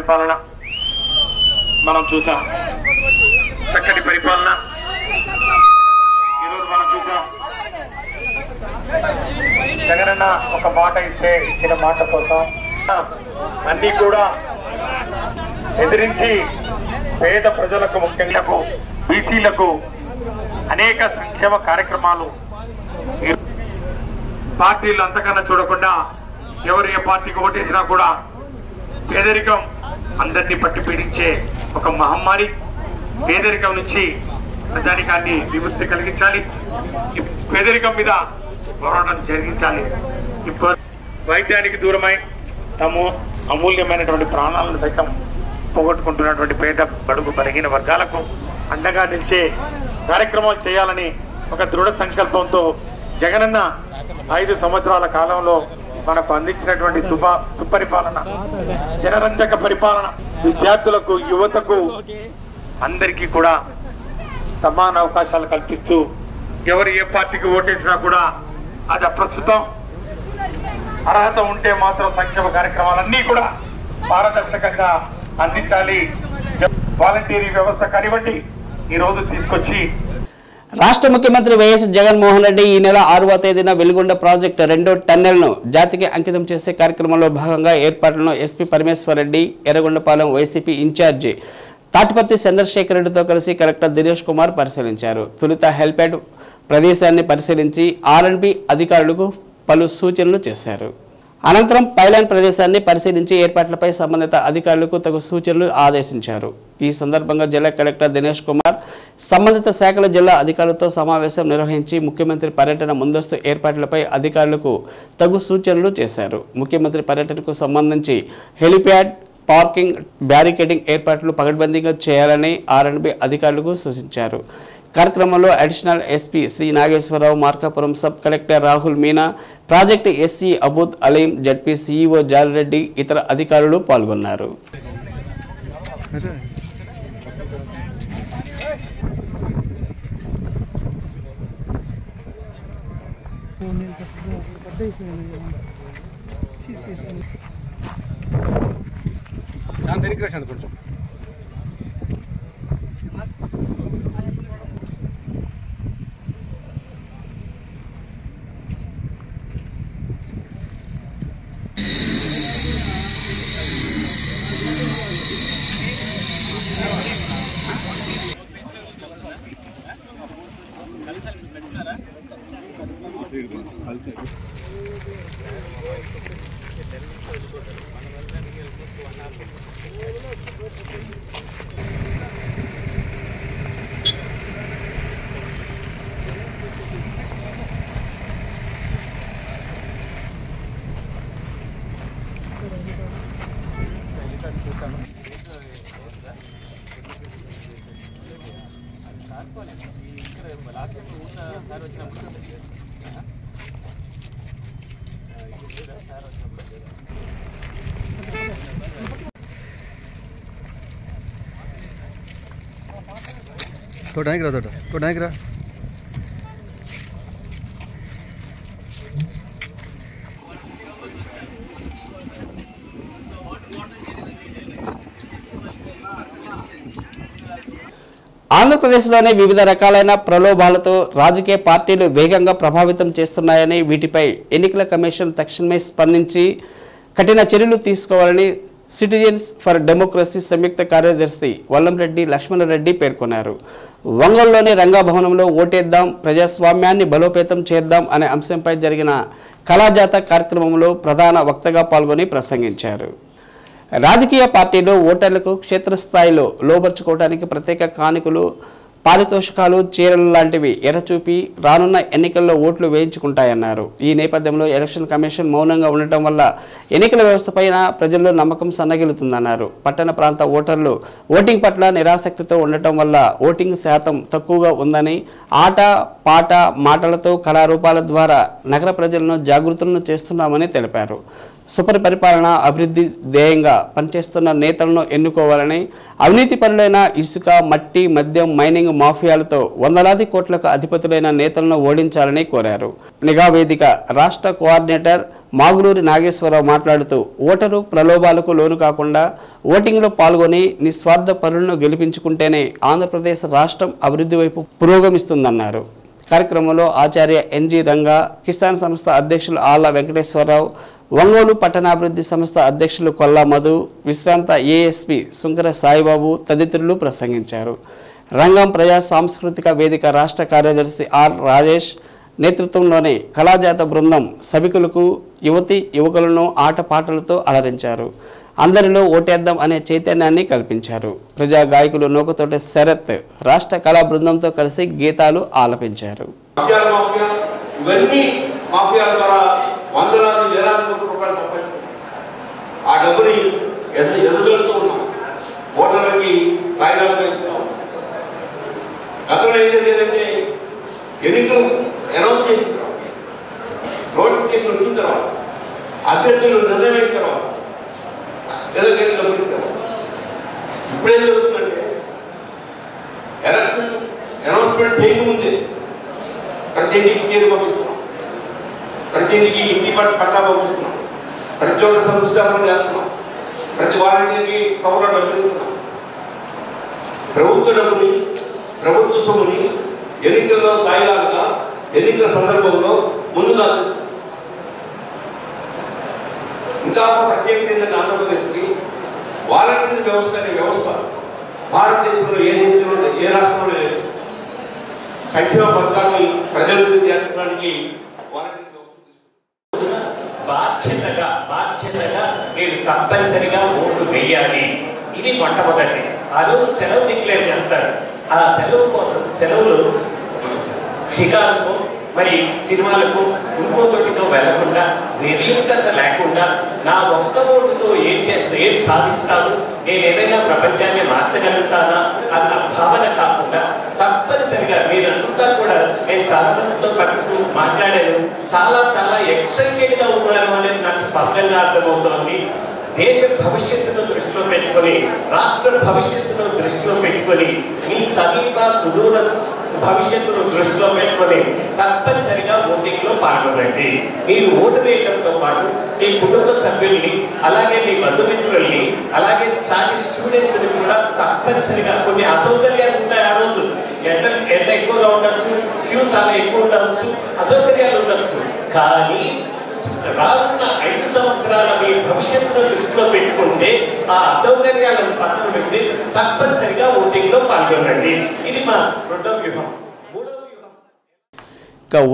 పరిపాలన మనం చూసాం. చక్కటి పరిపాలన ఈరోజు మనం చూసాం. జగనన్న ఒక మాట ఇచ్చిన మాట కోసం అన్ని కూడా ఎదిరించి పేద ప్రజలకు, ముఖ్యంగా బీసీలకు అనేక సంక్షేమ కార్యక్రమాలు పార్టీలు అంతకన్నా చూడకుండా ఎవరు ఏ పార్టీకి ఓటేసినా కూడా పేదరికం అందరినీ పట్టి పీడించే ఒక మహమ్మారి. పేదరికం నుంచి ప్రజానికాన్ని విముక్తి కలిగించాలి. ఈ పేదరికం మీద పోరాటం జరిగించాలి. ఇప్పుడు వైద్యానికి దూరమై తమ అమూల్యమైనటువంటి ప్రాణాలను సైతం పోగొట్టుకుంటున్నటువంటి పేద బడుగు బలహీన వర్గాలకు అండగా నిలిచే కార్యక్రమాలు చేయాలని ఒక దృఢ సంకల్పంతో జగనన్న 5 సంవత్సరాల కాలంలో మనకు అందించినటువంటి సుపరిపాలన, జనరంజక పరిపాలన, విద్యార్థులకు, యువతకు అందరికీ కూడా సమాన అవకాశాలు కల్పిస్తూ ఎవరు ఏ పార్టీకి ఓటేసినా కూడా అది అప్రస్తుతం. అర్హత ఉంటే మాత్రం సంక్షేమ కార్యక్రమాలన్నీ కూడా పారదర్శకంగా అందించాలి. వాలంటీరీ వ్యవస్థ కానివ్వండి ఈరోజు తీసుకొచ్చి రాష్ట్ర ముఖ్యమంత్రి వైఎస్ జగన్మోహన్ రెడ్డి ఈ నెల 6వ తేదీన వెలుగొండ ప్రాజెక్టు 2వ టన్నెల్ను జాతికి అంకితం చేసే కార్యక్రమంలో భాగంగా ఏర్పాట్లను SP Parameshwar Reddy, Yerragondapalem YCP incharge Tatiparthi Chandrasekhar రెడ్డితో కలిసి కలెక్టర్ దినేష్ కుమార్ పరిశీలించారు. తొలుత హెల్ప్యాడ్ ప్రదేశాన్ని పరిశీలించి ఆర్ఎండ్బి అధికారులకు పలు సూచనలు చేశారు. అనంతరం పైలైన్ ప్రదేశాన్ని పరిశీలించి ఏర్పాట్లపై సంబంధిత అధికారులకు తగు సూచనలు ఆదేశించారు. ఈ సందర్భంగా జిల్లా కలెక్టర్ దినేష్ కుమార్ సంబంధిత శాఖల జిల్లా అధికారులతో సమావేశం నిర్వహించి ముఖ్యమంత్రి పర్యటన ముందస్తు ఏర్పాట్లపై అధికారులకు తగు సూచనలు చేశారు. ముఖ్యమంత్రి పర్యటనకు సంబంధించి హెలిప్యాడ్, పార్కింగ్, బ్యారికేడింగ్ ఏర్పాట్లు పకడ్బందీగా చేయాలని ఆర్ఎండ్బి అధికారులకు సూచించారు. కార్యక్రమంలో additional SP Shri Nageswara Rao, Markapuram sub collector Rahul Meena, project SC Abud Aleem, ZP CEO Jali Reddy, ఇతర అధికారులు పాల్గొన్నారు. కొంచెం తోడానికి రా ఆంధ్రప్రదేశ్లోని వివిధ రకాలైన ప్రలోభాలతో రాజకీయ పార్టీలు వేగంగా ప్రభావితం చేస్తున్నాయని, వీటిపై ఎన్నికల కమిషన్ తక్షణమే స్పందించి కఠిన చర్యలు తీసుకోవాలని సిటిజన్స్ ఫర్ డెమోక్రసీ సంయుక్త కార్యదర్శి వల్లంరెడ్డి లక్ష్మణరెడ్డి పేర్కొన్నారు. ఒంగోలులోని రంగాభవనంలో ఓటేద్దాం, ప్రజాస్వామ్యాన్ని బలోపేతం చేద్దాం అనే అంశంపై జరిగిన కళాజాత కార్యక్రమంలో ప్రధాన వక్తగా పాల్గొని ప్రసంగించారు. రాజకీయ పార్టీలు ఓటర్లకు క్షేత్రస్థాయిలో లోబర్చుకోవడానికి ప్రత్యేక కానుకలు, పారితోషికాలు, చీరలు లాంటివి ఎరచూపి రానున్న ఎన్నికల్లో ఓట్లు వేయించుకుంటాయన్నారు. ఈ నేపథ్యంలో ఎలక్షన్ కమిషన్ మౌనంగా ఉండటం వల్ల ఎన్నికల వ్యవస్థపైన ప్రజల్లో నమ్మకం సన్నగిలుతుందన్నారు. పట్టణ ప్రాంత ఓటర్లు ఓటింగ్ పట్ల నిరాసక్తితో ఉండటం వల్ల ఓటింగ్ శాతం తక్కువగా ఉందని, ఆట పాట మాటలతో కళారూపాల ద్వారా నగర ప్రజలను జాగృతులను చేస్తున్నామని తెలిపారు. సుపరిపాలన, అభివృద్ధి ధ్యేయంగా పనిచేస్తున్న నేతలను ఎన్నుకోవాలని, అవినీతి పరులైన ఇసుక, మట్టి, మద్యం, మైనింగ్ మాఫియాలతో వందలాది కోట్లకు అధిపతులైన నేతలను ఓడించాలని కోరారు. నిఘా వేదిక రాష్ట్ర కోఆర్డినేటర్ మాగులూరి నాగేశ్వరరావు మాట్లాడుతూ ఓటరు ప్రలోభాలకు లోను కాకుండా ఓటింగ్లో పాల్గొని నిస్వార్థ పరులను గెలిపించుకుంటేనే ఆంధ్రప్రదేశ్ రాష్ట్రం అభివృద్ధి వైపు పురోగమిస్తుందన్నారు. కార్యక్రమంలో ఆచార్య ఎన్జి రంగా, కిసాన్ సంస్థ అధ్యక్షులు ఆళ్ల వెంకటేశ్వరరావు, ఒంగోలు పట్టణాభివృద్ధి సంస్థ అధ్యక్షులు కొల్లా మధు, విశ్రాంత ఏఎస్పీ సుంకర సాయిబాబు తదితరులు ప్రసంగించారు. రంగం ప్రజా సాంస్కృతిక వేదిక రాష్ట్ర కార్యదర్శి ఆర్ రాజేష్ నేతృత్వంలోని కళాజాత బృందం సభికులకు యువతి యువకులను ఆటపాటలతో అలరించారు. అందరిలో ఓటేద్దాం అనే చైతన్యాన్ని కల్పించారు. ప్రజా గాయకులు నూకతోటి శరత్ రాష్ట్ర కళా బృందంతో కలిసి గీతాలు ఆలపించారు. ఎన్నికలు అనౌన్స్ చేసిన తర్వాత, నోటిఫికేషన్ వచ్చిన తర్వాత, అభ్యర్థులు నిర్ణయం తర్వాత తెలంగాణ డబ్బులు ఇప్పుడేం జరుగుతుందంటే ఎలక్షన్ అనౌన్స్మెంట్ చేయకముందే ప్రతి ఇంటికి చేరు పంపిస్తున్నాం, ప్రతి ఇంటికి ఇంటి పట్టా పంపిస్తున్నాం, ప్రతి చోట సంస్థాపన చేస్తున్నాం, ప్రతి వారికి కవర్లో డబ్బులు ఇస్తున్నాం. ప్రభుత్వ డబ్బుని, ప్రభుత్వ సొమ్ముని ఎన్నికల్లో తాయిలాగా ఎన్నికల సందర్భంలో ముందుగా ఇంకా ప్రత్యేకత ఏంటంటే ఆంధ్రప్రదేశ్కి వాలంటీర్ వ్యవస్థ అనే వ్యవస్థ భారతదేశంలో ఏ దేశంలో ఏ రాష్ట్రంలో లేదు. సంక్షేమ పథకాన్ని ప్రజలకు చేర్చడానికి బాధ్యతగా మీరు కంపల్సరిగా ఓటు వేయాలి. ఇది మొట్టమొదటి. ఆ రోజు సెలవు డిక్లేర్ చేస్తారు. ఆ సెలవు కోసం సెలవులు షికారుకు మరి సినిమాలకు ఇంకో చోటితో వెళ్లకుండా నిర్లిప్తత లేకుండా నా ఒక్క ఓటుతో ఏం సాధిస్తాను, నేను ఏదైనా ప్రపంచాన్ని మార్చగలుగుతానా అన్న భావన కాకుండా తప్పనిసరిగా మీరంతా కూడా నేను చాలాతో మాట్లాడాను, చాలా చాలా ఎక్సైటెడ్గా ఉన్నారు అనేది నాకు స్పష్టంగా అర్థమవుతోంది. దేశ భవిష్యత్తును దృష్టిలో పెట్టుకొని, రాష్ట్ర భవిష్యత్తును దృష్టిలో పెట్టుకొని, మీ సమీప సుదూర భవిష్యత్తును దృష్టిలో పెట్టుకొని తప్పనిసరిగా ఓటింగ్లో పాల్గొనండి. మీరు ఓటు వేయడంతో పాటు మీ కుటుంబ సభ్యుల్ని, అలాగే మీ బంధుమిత్రుల్ని, అలాగే సాటి స్టూడెంట్స్ని కూడా తప్పనిసరిగా, కొన్ని అసౌకర్యాలు ఉంటాయి. ఆ రోజు ఎండ ఎక్కువగా ఉండొచ్చు, క్యూ చాలా ఎక్కువ ఉండవచ్చు, అసౌకర్యాలు ఉండొచ్చు. కానీ రానున్న 5 సంవత్సరాల మీ భవిష్యత్తును దృష్టిలో పెట్టుకుంటే ఆ అసౌకర్యాలను పక్కన పెట్టి తప్పనిసరిగా ఓటింగ్లో పాల్గొనండి. ఇది మా రెండో వ్యూహం.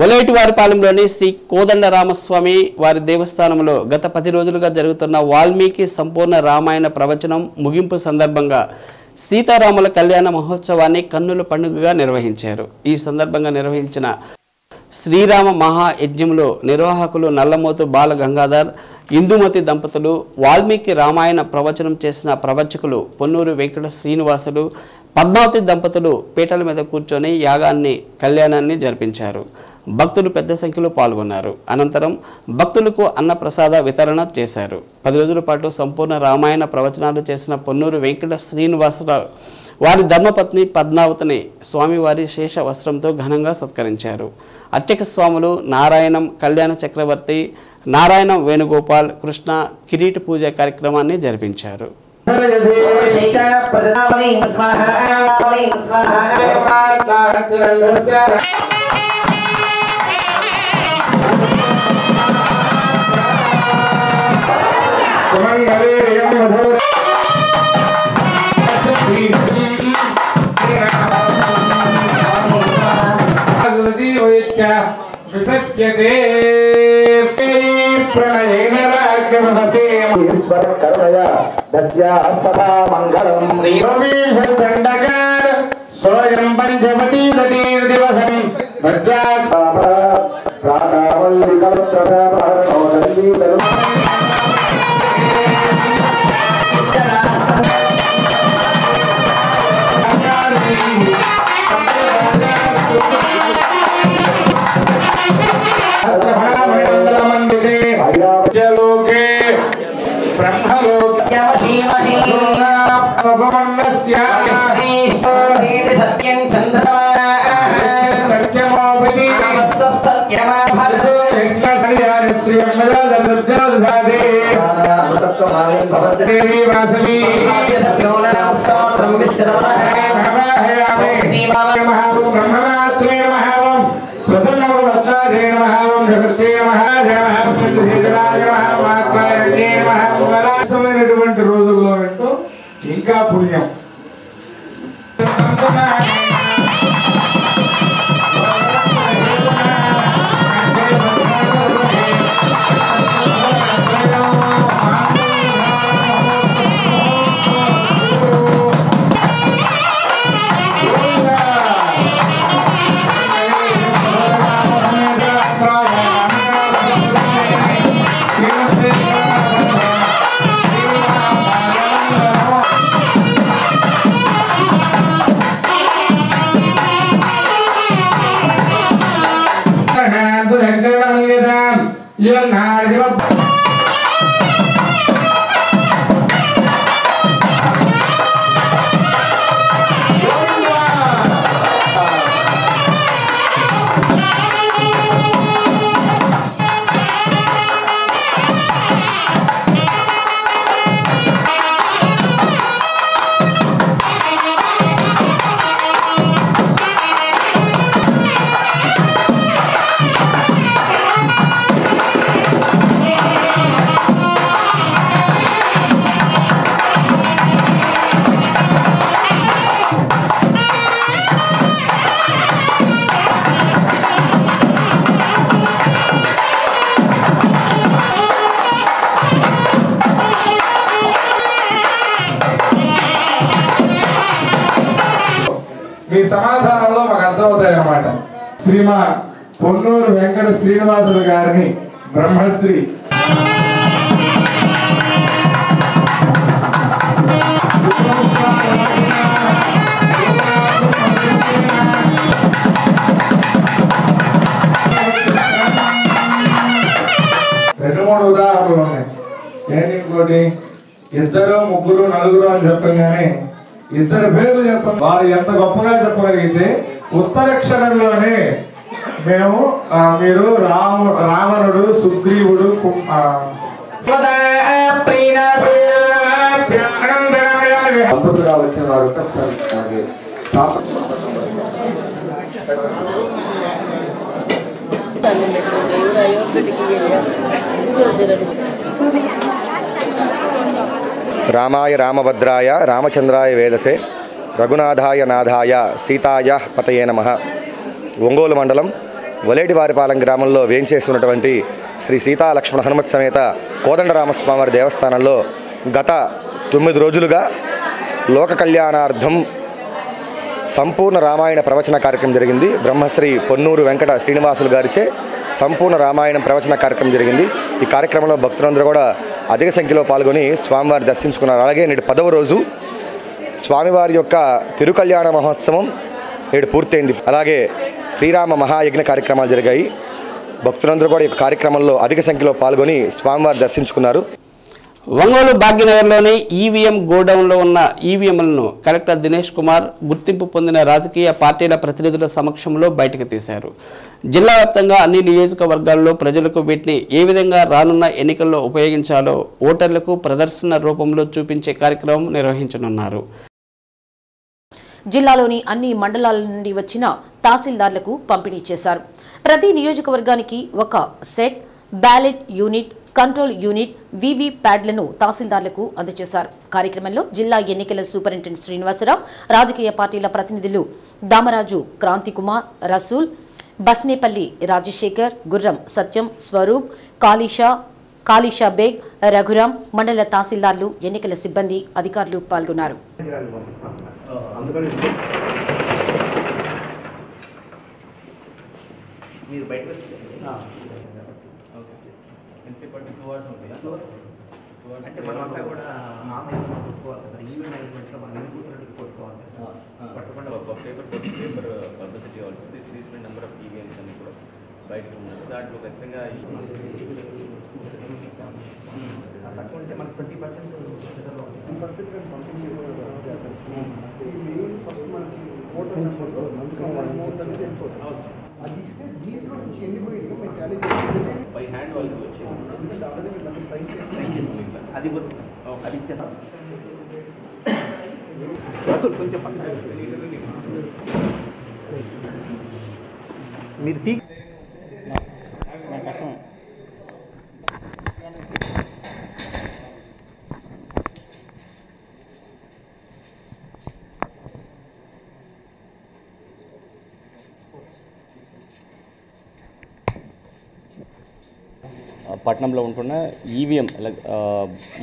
ఒలేటివారిపాలెంలోని శ్రీ కోదండరామస్వామి వారి దేవస్థానంలో గత 10 రోజులుగా జరుగుతున్న వాల్మీకి సంపూర్ణ రామాయణ ప్రవచనం ముగింపు సందర్భంగా సీతారాముల కళ్యాణ మహోత్సవాన్ని కన్నుల పండుగగా నిర్వహించారు. ఈ సందర్భంగా నిర్వహించిన శ్రీరామ మహాయజ్ఞంలో నిర్వాహకులు నల్లమోతు బాల గంగాధర్, ఇందుమతి దంపతులు, వాల్మీకి రామాయణ ప్రవచనం చేసిన ప్రవచకులు పొన్నూరు వెంకట శ్రీనివాసులు, పద్మావతి దంపతులు పీటల మీద కూర్చొని కళ్యాణాన్ని జరిపించారు. భక్తులు పెద్ద సంఖ్యలో పాల్గొన్నారు. అనంతరం భక్తులకు అన్నప్రసాద వితరణ చేశారు. 10 రోజుల పాటు సంపూర్ణ రామాయణ ప్రవచనాలు చేసిన పొన్నూరు వెంకట శ్రీనివాసరావు వారి ధర్మపత్ని పద్మావతిని స్వామివారి శేష వస్త్రంతో ఘనంగా సత్కరించారు. అర్చక స్వాములు నారాయణం కళ్యాణ చక్రవర్తి, నారాయణం వేణుగోపాల్ కృష్ణ కిరీట పూజ కార్యక్రమాన్ని జరిపించారు. सोयं पंचवटी नदीर दिवसं भद्रा प्रातःवल्ली कल्पता भारतोदली मंदिरे लोके ब्रह्मलोके भगवन्नस्य सत्यं चन्द्रमा सत्यमोपति सत्यमा भारतो यज्ञ श्री రోజుల్లో ఇంకా పుణ్యం. మీ సమాధానంలో మాకు అర్థమవుతాయి అన్నమాట. శ్రీమాన్ పొన్నూరు వెంకట శ్రీనివాసులు గారిని బ్రహ్మశ్రీ రెండు మూడు ఉదాహరణలు ఉన్నాయి. ఏంటి ఇంకోటి ఇద్దరు ముగ్గురు నలుగురు అని చెప్పగానే ఇద్దరు పేర్లు చెప్పండి. వారు ఎంత గొప్పగా చెప్పగలిగితే ఉత్తరక్షరంలోనే మేము మీరు రావణుడు సుగ్రీవుడు దంపతులుగా వచ్చిన వారు ఒకసారి రామాయ రామభద్రాయ రామచంద్రాయ వేదసే రఘునాథాయ నాథాయ సీతాయ పతయే నమః. ఒంగోలు మండలం వలేటివారిపాలెం గ్రామంలో వేంచేస్తున్నటువంటి శ్రీ సీతా లక్ష్మణ హనుమత్ సమేత కోదండరామస్వామివారి దేవస్థానంలో గత 9 రోజులుగా లోక కళ్యాణార్థం సంపూర్ణ రామాయణ ప్రవచన కార్యక్రమం జరిగింది. బ్రహ్మశ్రీ పొన్నూరు వెంకట శ్రీనివాసులు గారిచే సంపూర్ణ రామాయణం ప్రవచన కార్యక్రమం జరిగింది. ఈ కార్యక్రమంలో భక్తులందరూ కూడా అధిక సంఖ్యలో పాల్గొని స్వామివారి దర్శించుకున్నారు. అలాగే నేడు 10వ రోజు స్వామివారి యొక్క తిరుకళ్యాణ మహోత్సవం నేడు పూర్తయింది. అలాగే శ్రీరామ మహాయజ్ఞ కార్యక్రమాలు జరిగాయి. భక్తులందరూ కూడా ఈ కార్యక్రమంలో అధిక సంఖ్యలో పాల్గొని స్వామివారి దర్శించుకున్నారు. ఒంగోలు భాగ్యనగర్లోని ఈవీఎం గోడౌన్లో ఉన్న ఈవీఎంలను కలెక్టర్ దినేష్ కుమార్ గుర్తింపు పొందిన రాజకీయ పార్టీల ప్రతినిధుల సమక్షంలో బయటకు తీశారు. జిల్లా వ్యాప్తంగా అన్ని నియోజకవర్గాల్లో ప్రజలకు వీటిని ఏ విధంగా రానున్న ఎన్నికల్లో ఉపయోగించాలో ఓటర్లకు ప్రదర్శన రూపంలో చూపించే కార్యక్రమం నిర్వహించనున్నారు. జిల్లాలోని అన్ని మండలాల నుండి వచ్చిన తహసీల్దార్లకు పంపిణీ చేశారు. ప్రతి నియోజకవర్గానికి ఒక set ballot unit, control unit, VV ప్యాడ్లను తహసీల్దార్లకు అందజేశారు. కార్యక్రమంలో జిల్లా ఎన్నికల సూపరింటెండెంట్ శ్రీనివాసరావు, రాజకీయ పార్టీల ప్రతినిధులు దామరాజు క్రాంతికుమార్, రసూల్, బస్నేపల్లి రాజశేఖర్, గుర్రం సత్యం, స్వరూప్, కాళీషా బేగ్, రఘురాం, మండల తహసీల్దార్లు, ఎన్నికల సిబ్బంది, అధికారులు పాల్గొన్నారు. అంటే మనమంతా కూడా మామూలుగా కొట్టుకోవాలి సార్. ఈవెంట్ మేనేజ్మెంట్లో మనం ఎన్నుకుంటున్నట్టు కొట్టుకోవాలి సార్. పట్టకుండా ఒక పేపర్ పబ్లిసిటీ కావాల్సింది. తీసుకునే నెంబర్ ఆఫ్ ఈవెంట్స్ అన్ని కూడా బయటకు ఉన్నారు. దాంట్లో ఖచ్చితంగా తక్కువ ఉంటే మనకు 20% అది ఇస్తే దీంట్లో నుంచి ఎన్ని పోయినా పెట్టాలి బై హ్యాండ్ వాళ్ళకి వచ్చేది ఆల్రెడీ మేము సైన్ చేసి అది వచ్చి అది ఇచ్చేస్తాం అసలు కొంచెం మీరు తీ కష్టం పట్నంలో ఉంటున్న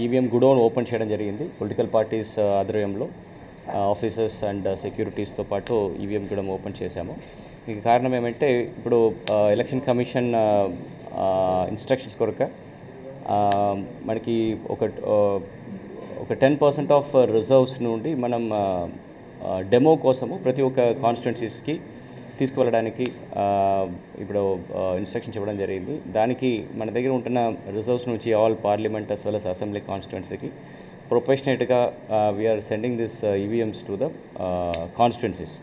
ఈవీఎం గుడౌన్ ఓపెన్ చేయడం జరిగింది. పొలిటికల్ పార్టీస్ ఆధ్వర్యంలో ఆఫీసర్స్ అండ్ సెక్యూరిటీస్తో పాటు ఈవీఎం గుడౌన్ ఓపెన్ చేశాము. దీనికి కారణం ఏమంటే ఇప్పుడు ఎలక్షన్ కమిషన్ ఇన్స్ట్రక్షన్స్ కొరక మనకి ఒక 10% ఆఫ్ రిజర్వ్స్ నుండి మనం డెమో కోసము ప్రతి ఒక్క కాన్స్టిట్యున్సీస్కి తీసుకువెళ్ళడానికి ఇప్పుడు ఇన్స్ట్రక్షన్స్ ఇవ్వడం జరిగింది. దానికి మన దగ్గర ఉంటున్న రిజర్వ్స్ నుంచి all parliament as well as assembly కాన్స్టిట్యున్సీకి ప్రొఫెషనల్గా we are sending this EVMs to the constituencies.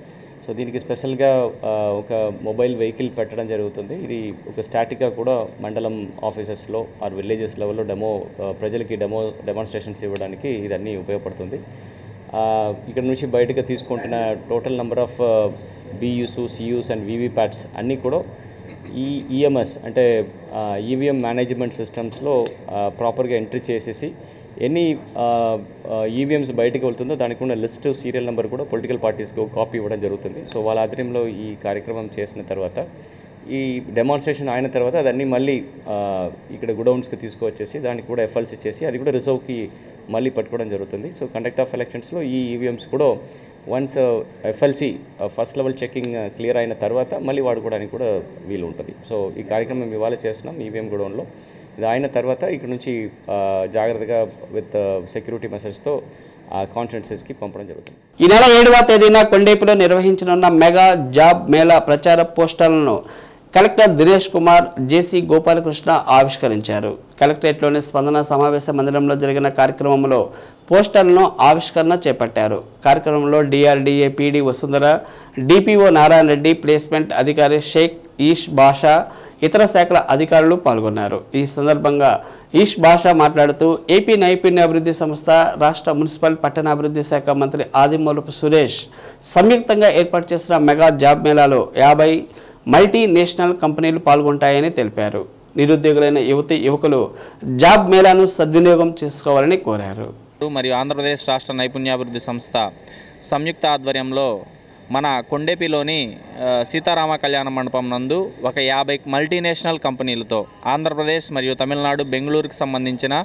So దీనికి స్పెషల్గా ఒక మొబైల్ వెహికల్ పెట్టడం జరుగుతుంది. ఇది ఒక స్టాటిక్గా కూడా మండలం ఆఫీసెస్లో ఆర్ విలేజెస్ లెవెల్లో ప్రజలకి డెమాన్స్ట్రేషన్స్ ఇవ్వడానికి ఇదన్నీ ఉపయోగపడుతుంది. ఇక్కడ నుంచి బయటకు తీసుకుంటున్న total number of BUs, CUs and VVPATs అన్నీ కూడా ఈ EMS అంటే ఈవీఎం మేనేజ్మెంట్ సిస్టమ్స్లో ప్రాపర్గా ఎంట్రీ చేసేసి ఎన్ని ఈవీఎంస్ బయటకు వెళ్తుందో దానికి ఉన్న లిస్ట్ సీరియల్ నెంబర్ కూడా పొలిటికల్ పార్టీస్కి కాపీ ఇవ్వడం జరుగుతుంది. సో వాళ్ళ ఆధ్వర్యంలో ఈ కార్యక్రమం చేసిన తర్వాత ఈ డెమాన్స్ట్రేషన్ అయిన తర్వాత అదన్నీ మళ్ళీ ఇక్కడ గుడౌన్స్కి తీసుకువచ్చేసి దానికి కూడా FLC చేసి అది కూడా రిజర్వ్కి మళ్ళీ పట్టుకోవడం జరుగుతుంది. సో కండక్ట్ ఆఫ్ ఎలక్షన్స్లో ఈ ఈవీఎంస్ కూడా once FLC first level checking clear అయిన తర్వాత మళ్ళీ వాడుకోవడానికి కూడా వీలు ఉంటుంది. సో ఈ కార్యక్రమం ఇవాళ చేస్తున్నాం ఈవీఎం గుడౌన్లో. ఇది అయిన తర్వాత ఇక్కడ నుంచి జాగ్రత్తగా విత్ సెక్యూరిటీ మెషర్స్తో కాన్స్టిట్యున్సీస్కి పంపడం జరుగుతుంది. ఈ నెల 7వ తేదీన కొండేపులో నిర్వహించనున్న మెగా జాబ్ మేళా ప్రచార పోస్టర్లను కలెక్టర్ దినేష్ కుమార్ జేసీ గోపాలకృష్ణ ఆవిష్కరించారు. కలెక్టరేట్లోని స్పందన సమావేశ మందిరంలో జరిగిన కార్యక్రమంలో పోస్టర్లను ఆవిష్కరణ చేపట్టారు. కార్యక్రమంలో DRDA PD Vasundhara, DPO Narayana Reddy, placement అధికారి షేక్ ఈష్ బాషా, ఇతర శాఖల అధికారులు పాల్గొన్నారు. ఈ సందర్భంగా ఈష్ బాషా మాట్లాడుతూ ఏపీ నైపుణ్యాభివృద్ధి సంస్థ, రాష్ట్ర మున్సిపల్ పట్టణాభివృద్ధి శాఖ మంత్రి ఆదిమూలపు సురేష్ సంయుక్తంగా ఏర్పాటు చేసిన మెగా జాబ్ మేళాలో 50 మల్టీనేషనల్ కంపెనీలు పాల్గొంటాయని తెలిపారు. నిరుద్యోగులైన యువకులు జాబ్ మేళాను సద్వినియోగం చేసుకోవాలని కోరారు. మరియు ఆంధ్రప్రదేశ్ రాష్ట్ర నైపుణ్యాభివృద్ధి సంస్థ సంయుక్త ఆధ్వర్యంలో మన కొండేపిలోని సీతారామ కళ్యాణ మండపం నందు ఒక 50 మల్టీనేషనల్ కంపెనీలతో ఆంధ్రప్రదేశ్ మరియు తమిళనాడు, బెంగళూరుకి సంబంధించిన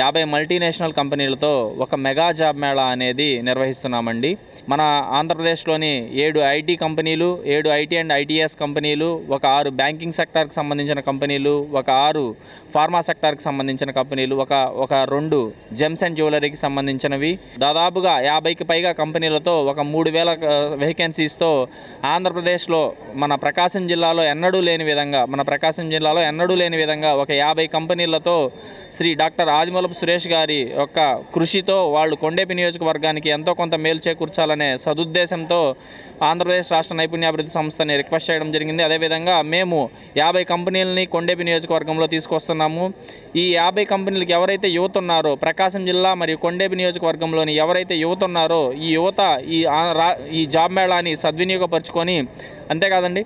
50 మల్టీనేషనల్ కంపెనీలతో ఒక మెగా జాబ్ మేళా అనేది నిర్వహిస్తున్నామండి. మన ఆంధ్రప్రదేశ్లోని 7 ఐటీ కంపెనీలు, 7 ఐటీ అండ్ ITS కంపెనీలు, ఒక 6 బ్యాంకింగ్ సెక్టార్కి సంబంధించిన కంపెనీలు, ఒక 6 ఫార్మా సెక్టార్కి సంబంధించిన కంపెనీలు, ఒక 2 జెమ్స్ అండ్ జ్యువెలరీకి సంబంధించినవి, దాదాపుగా 50కి పైగా కంపెనీలతో ఒక 3000 వేకెన్సీస్తో ఆంధ్రప్రదేశ్లో మన ప్రకాశం జిల్లాలో ఎన్నడూ లేని విధంగా ఒక 50 కంపెనీలతో శ్రీ డాక్టర్ ఆదిమూలపు సురేష్ గారి యొక్క కృషితో వాళ్ళు కొండేపి నియోజకవర్గానికి ఎంతో కొంత మేలు చేకూర్చాలనే సదుద్దేశంతో ఆంధ్రప్రదేశ్ రాష్ట్ర నైపుణ్యాభివృద్ధి సంస్థని రిక్వెస్ట్ చేయడం జరిగింది. అదేవిధంగా మేము 50 కంపెనీలని కొండేపి నియోజకవర్గంలో తీసుకొస్తున్నాము. ఈ 50 కంపెనీలకు ఎవరైతే యువత ఉన్నారో, ప్రకాశం జిల్లా మరియు కొండేపి నియోజకవర్గంలోని ఎవరైతే యువత ఉన్నారో ఈ యువత ఈ జాబ్ మేళాని సద్వినియోగపరుచుకొని, అంతేకాదండి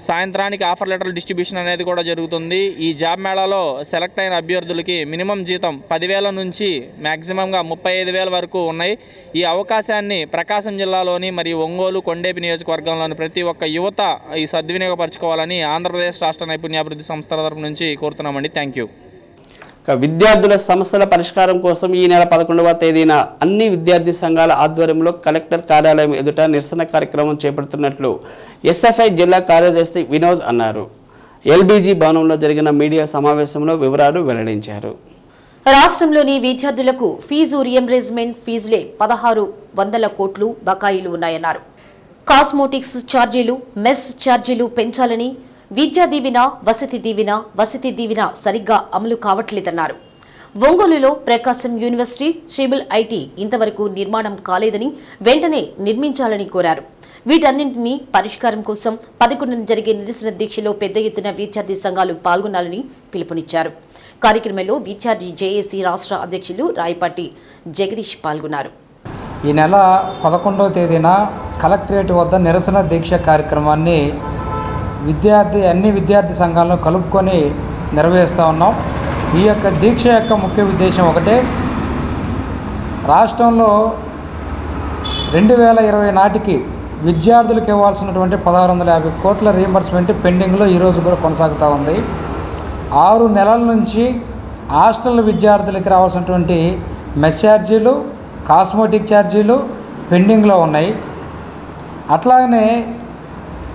సాయంత్రానికి ఆఫర్ లెటర్ డిస్ట్రిబ్యూషన్ అనేది కూడా జరుగుతుంది. ఈ జాబ్ మేళాలో సెలెక్ట్ అయిన అభ్యర్థులకి మినిమం జీతం 10,000 నుంచి మ్యాక్సిమంగా 35,000 వరకు ఉన్నాయి. ఈ అవకాశాన్ని ప్రకాశం జిల్లాలోని మరియు ఒంగోలు, కొండేపి నియోజకవర్గంలోని ప్రతి ఒక్క యువత ఈ సద్వినియోగపరచుకోవాలని ఆంధ్రప్రదేశ్ రాష్ట్ర నైపుణ్యాభివృద్ధి సంస్థ తరపు నుంచి కోరుతున్నామండి. Thank you. విద్యార్థుల సమస్యల పరిష్కారం కోసం ఈ నెల 11వ తేదీన అన్ని విద్యార్థి సంఘాల ఆధ్వర్యంలో కలెక్టర్ కార్యాలయం ఎదుట నిరసన కార్యక్రమం చేపడుతున్నట్లు SFI జిల్లా కార్యదర్శి వినోద్ అన్నారు. LBG భవనంలో జరిగిన మీడియా సమావేశంలో వివరాలు వెల్లడించారు. రాష్ట్రంలోని విద్యార్థులకు ఫీజు రియంబర్స్మెంట్ ఫీజులే 1600 కోట్లు బకాయిలు ఉన్నాయన్నారు. కాస్మోటిక్స్ ఛార్జీలు, మెస్ ఛార్జీలు పెంచాలని, విద్యా దీవెన, వసతి దీవెన సరిగ్గా అమలు కావట్లేదన్నారు. ఒంగోలులో ప్రకాశం యూనివర్సిటీ, ట్రిబుల్ IT ఇంతవరకు నిర్మాణం కాలేదని, వెంటనే నిర్మించాలని కోరారు. వీటన్నింటినీ పరిష్కారం కోసం 11న జరిగే నిరసన దీక్షలో పెద్ద ఎత్తున విద్యార్థి సంఘాలు పాల్గొనాలని పిలుపునిచ్చారు. కార్యక్రమంలో విద్యార్థి జేఏసీ రాష్ట్ర అధ్యక్షులు రాయపాటి జగదీష్ పాల్గొన్నారు. ఈ నెల 11వ తేదీన కలెక్టరేట్ వద్ద నిరసన దీక్ష కార్యక్రమాన్ని అన్ని విద్యార్థి సంఘాలను కలుపుకొని నిర్వహిస్తూ ఉన్నాం. ఈ యొక్క దీక్ష యొక్క ముఖ్య ఉద్దేశం ఒకటే, రాష్ట్రంలో 2020 నాటికి విద్యార్థులకు ఇవ్వాల్సినటువంటి 1650 కోట్ల రీయింబర్స్మెంట్ పెండింగ్లో ఈరోజు కూడా కొనసాగుతూ ఉంది. 6 నెలల నుంచి హాస్టల్ విద్యార్థులకి రావాల్సినటువంటి మెస్ ఛార్జీలు, కాస్మోటిక్ ఛార్జీలు పెండింగ్లో ఉన్నాయి. అట్లాగనే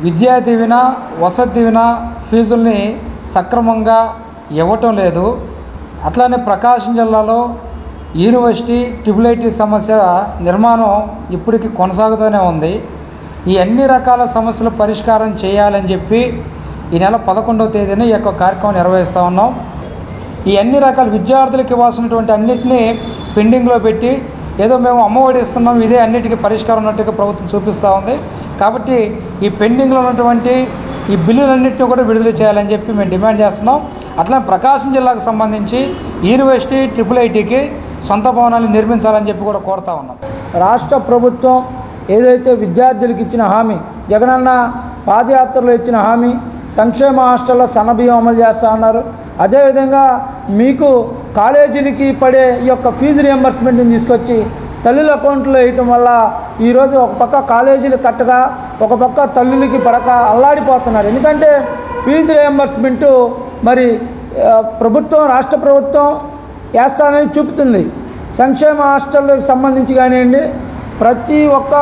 విద్యా దీవెన, వసతి దీవెన ఫీజుల్ని సక్రమంగా ఇవ్వటం లేదు. అట్లానే ప్రకాశం జిల్లాలో యూనివర్సిటీ ట్రిపుల్ సమస్య నిర్మాణం ఇప్పటికీ కొనసాగుతూనే ఉంది. ఈ అన్ని రకాల సమస్యల పరిష్కారం చేయాలని చెప్పి ఈ నెల 11వ తేదీన ఈ యొక్క కార్యక్రమం నిర్వహిస్తూ ఉన్నాం. ఈ అన్ని రకాల విద్యార్థులకు ఇవ్వాల్సినటువంటి అన్నింటినీ పెండింగ్లో పెట్టి ఏదో మేము అమ్మఒడి ఇస్తున్నాం, ఇదే అన్నిటికీ పరిష్కారం ఉన్నట్టుగా ప్రభుత్వం చూపిస్తూ ఉంది. కాబట్టి ఈ పెండింగ్లో ఉన్నటువంటి ఈ బిల్లులన్నింటినీ కూడా విడుదల చేయాలని చెప్పి మేము డిమాండ్ చేస్తున్నాం. అట్లా ప్రకాశం జిల్లాకు సంబంధించి యూనివర్సిటీ ట్రిపుల్ ఐటీకి సొంత భవనాలు నిర్మించాలని చెప్పి కూడా కోరుతా ఉన్నాం. రాష్ట్ర ప్రభుత్వం ఏదైతే విద్యార్థులకు ఇచ్చిన హామీ, జగనన్న పాదయాత్రలో ఇచ్చిన హామీ, సంక్షేమ హాస్టల్లో సన్నబియ్యం అమలు చేస్తూ ఉన్నారు. అదేవిధంగా మీకు కాలేజీలకి పడే ఈ యొక్క ఫీజు రియంబర్స్మెంట్ని తీసుకొచ్చి తల్లుల అకౌంట్లో వేయటం వల్ల ఈరోజు ఒక పక్క కాలేజీలు కట్టగా ఒక పక్క తల్లులకి పడక అల్లాడిపోతున్నారు. ఎందుకంటే ఫీజు రియంబర్స్మెంటు మరి ప్రభుత్వం, రాష్ట్ర ప్రభుత్వం వేస్తానని చూపుతుంది. సంక్షేమ హాస్టల్కి సంబంధించి కానివ్వండి, ప్రతి ఒక్క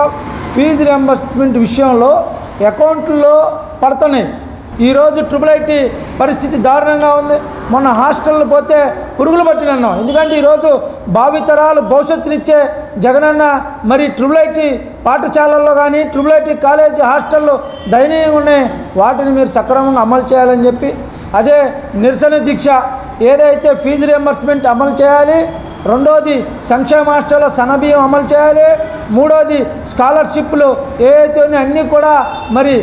ఫీజు రియంబర్స్మెంట్ విషయంలో అకౌంట్లో పడుతున్నాయి. ఈరోజు ట్రిపుల్ ఐటీ పరిస్థితి దారుణంగా ఉంది. మొన్న హాస్టల్లో పోతే పురుగులు పట్టినన్నాం. ఎందుకంటే ఈరోజు భావితరాలు భవిష్యత్తునిచ్చే జగనన్న మరి ట్రిపుల్ ఐటీ పాఠశాలల్లో కానీ ట్రిపుల్ ఐటీ కాలేజీ హాస్టల్లో దయనీయంగా ఉన్నాయి. వాటిని మీరు సక్రమంగా అమలు చేయాలని చెప్పి, అదే నిరసన దీక్ష ఏదైతే ఫీజు రియంబర్స్మెంట్ అమలు చేయాలి, రెండోది సంక్షేమ హాస్టల్లో సన్నబియ్యం అమలు చేయాలి, మూడోది స్కాలర్షిప్లు ఏవైతే అన్నీ కూడా మరి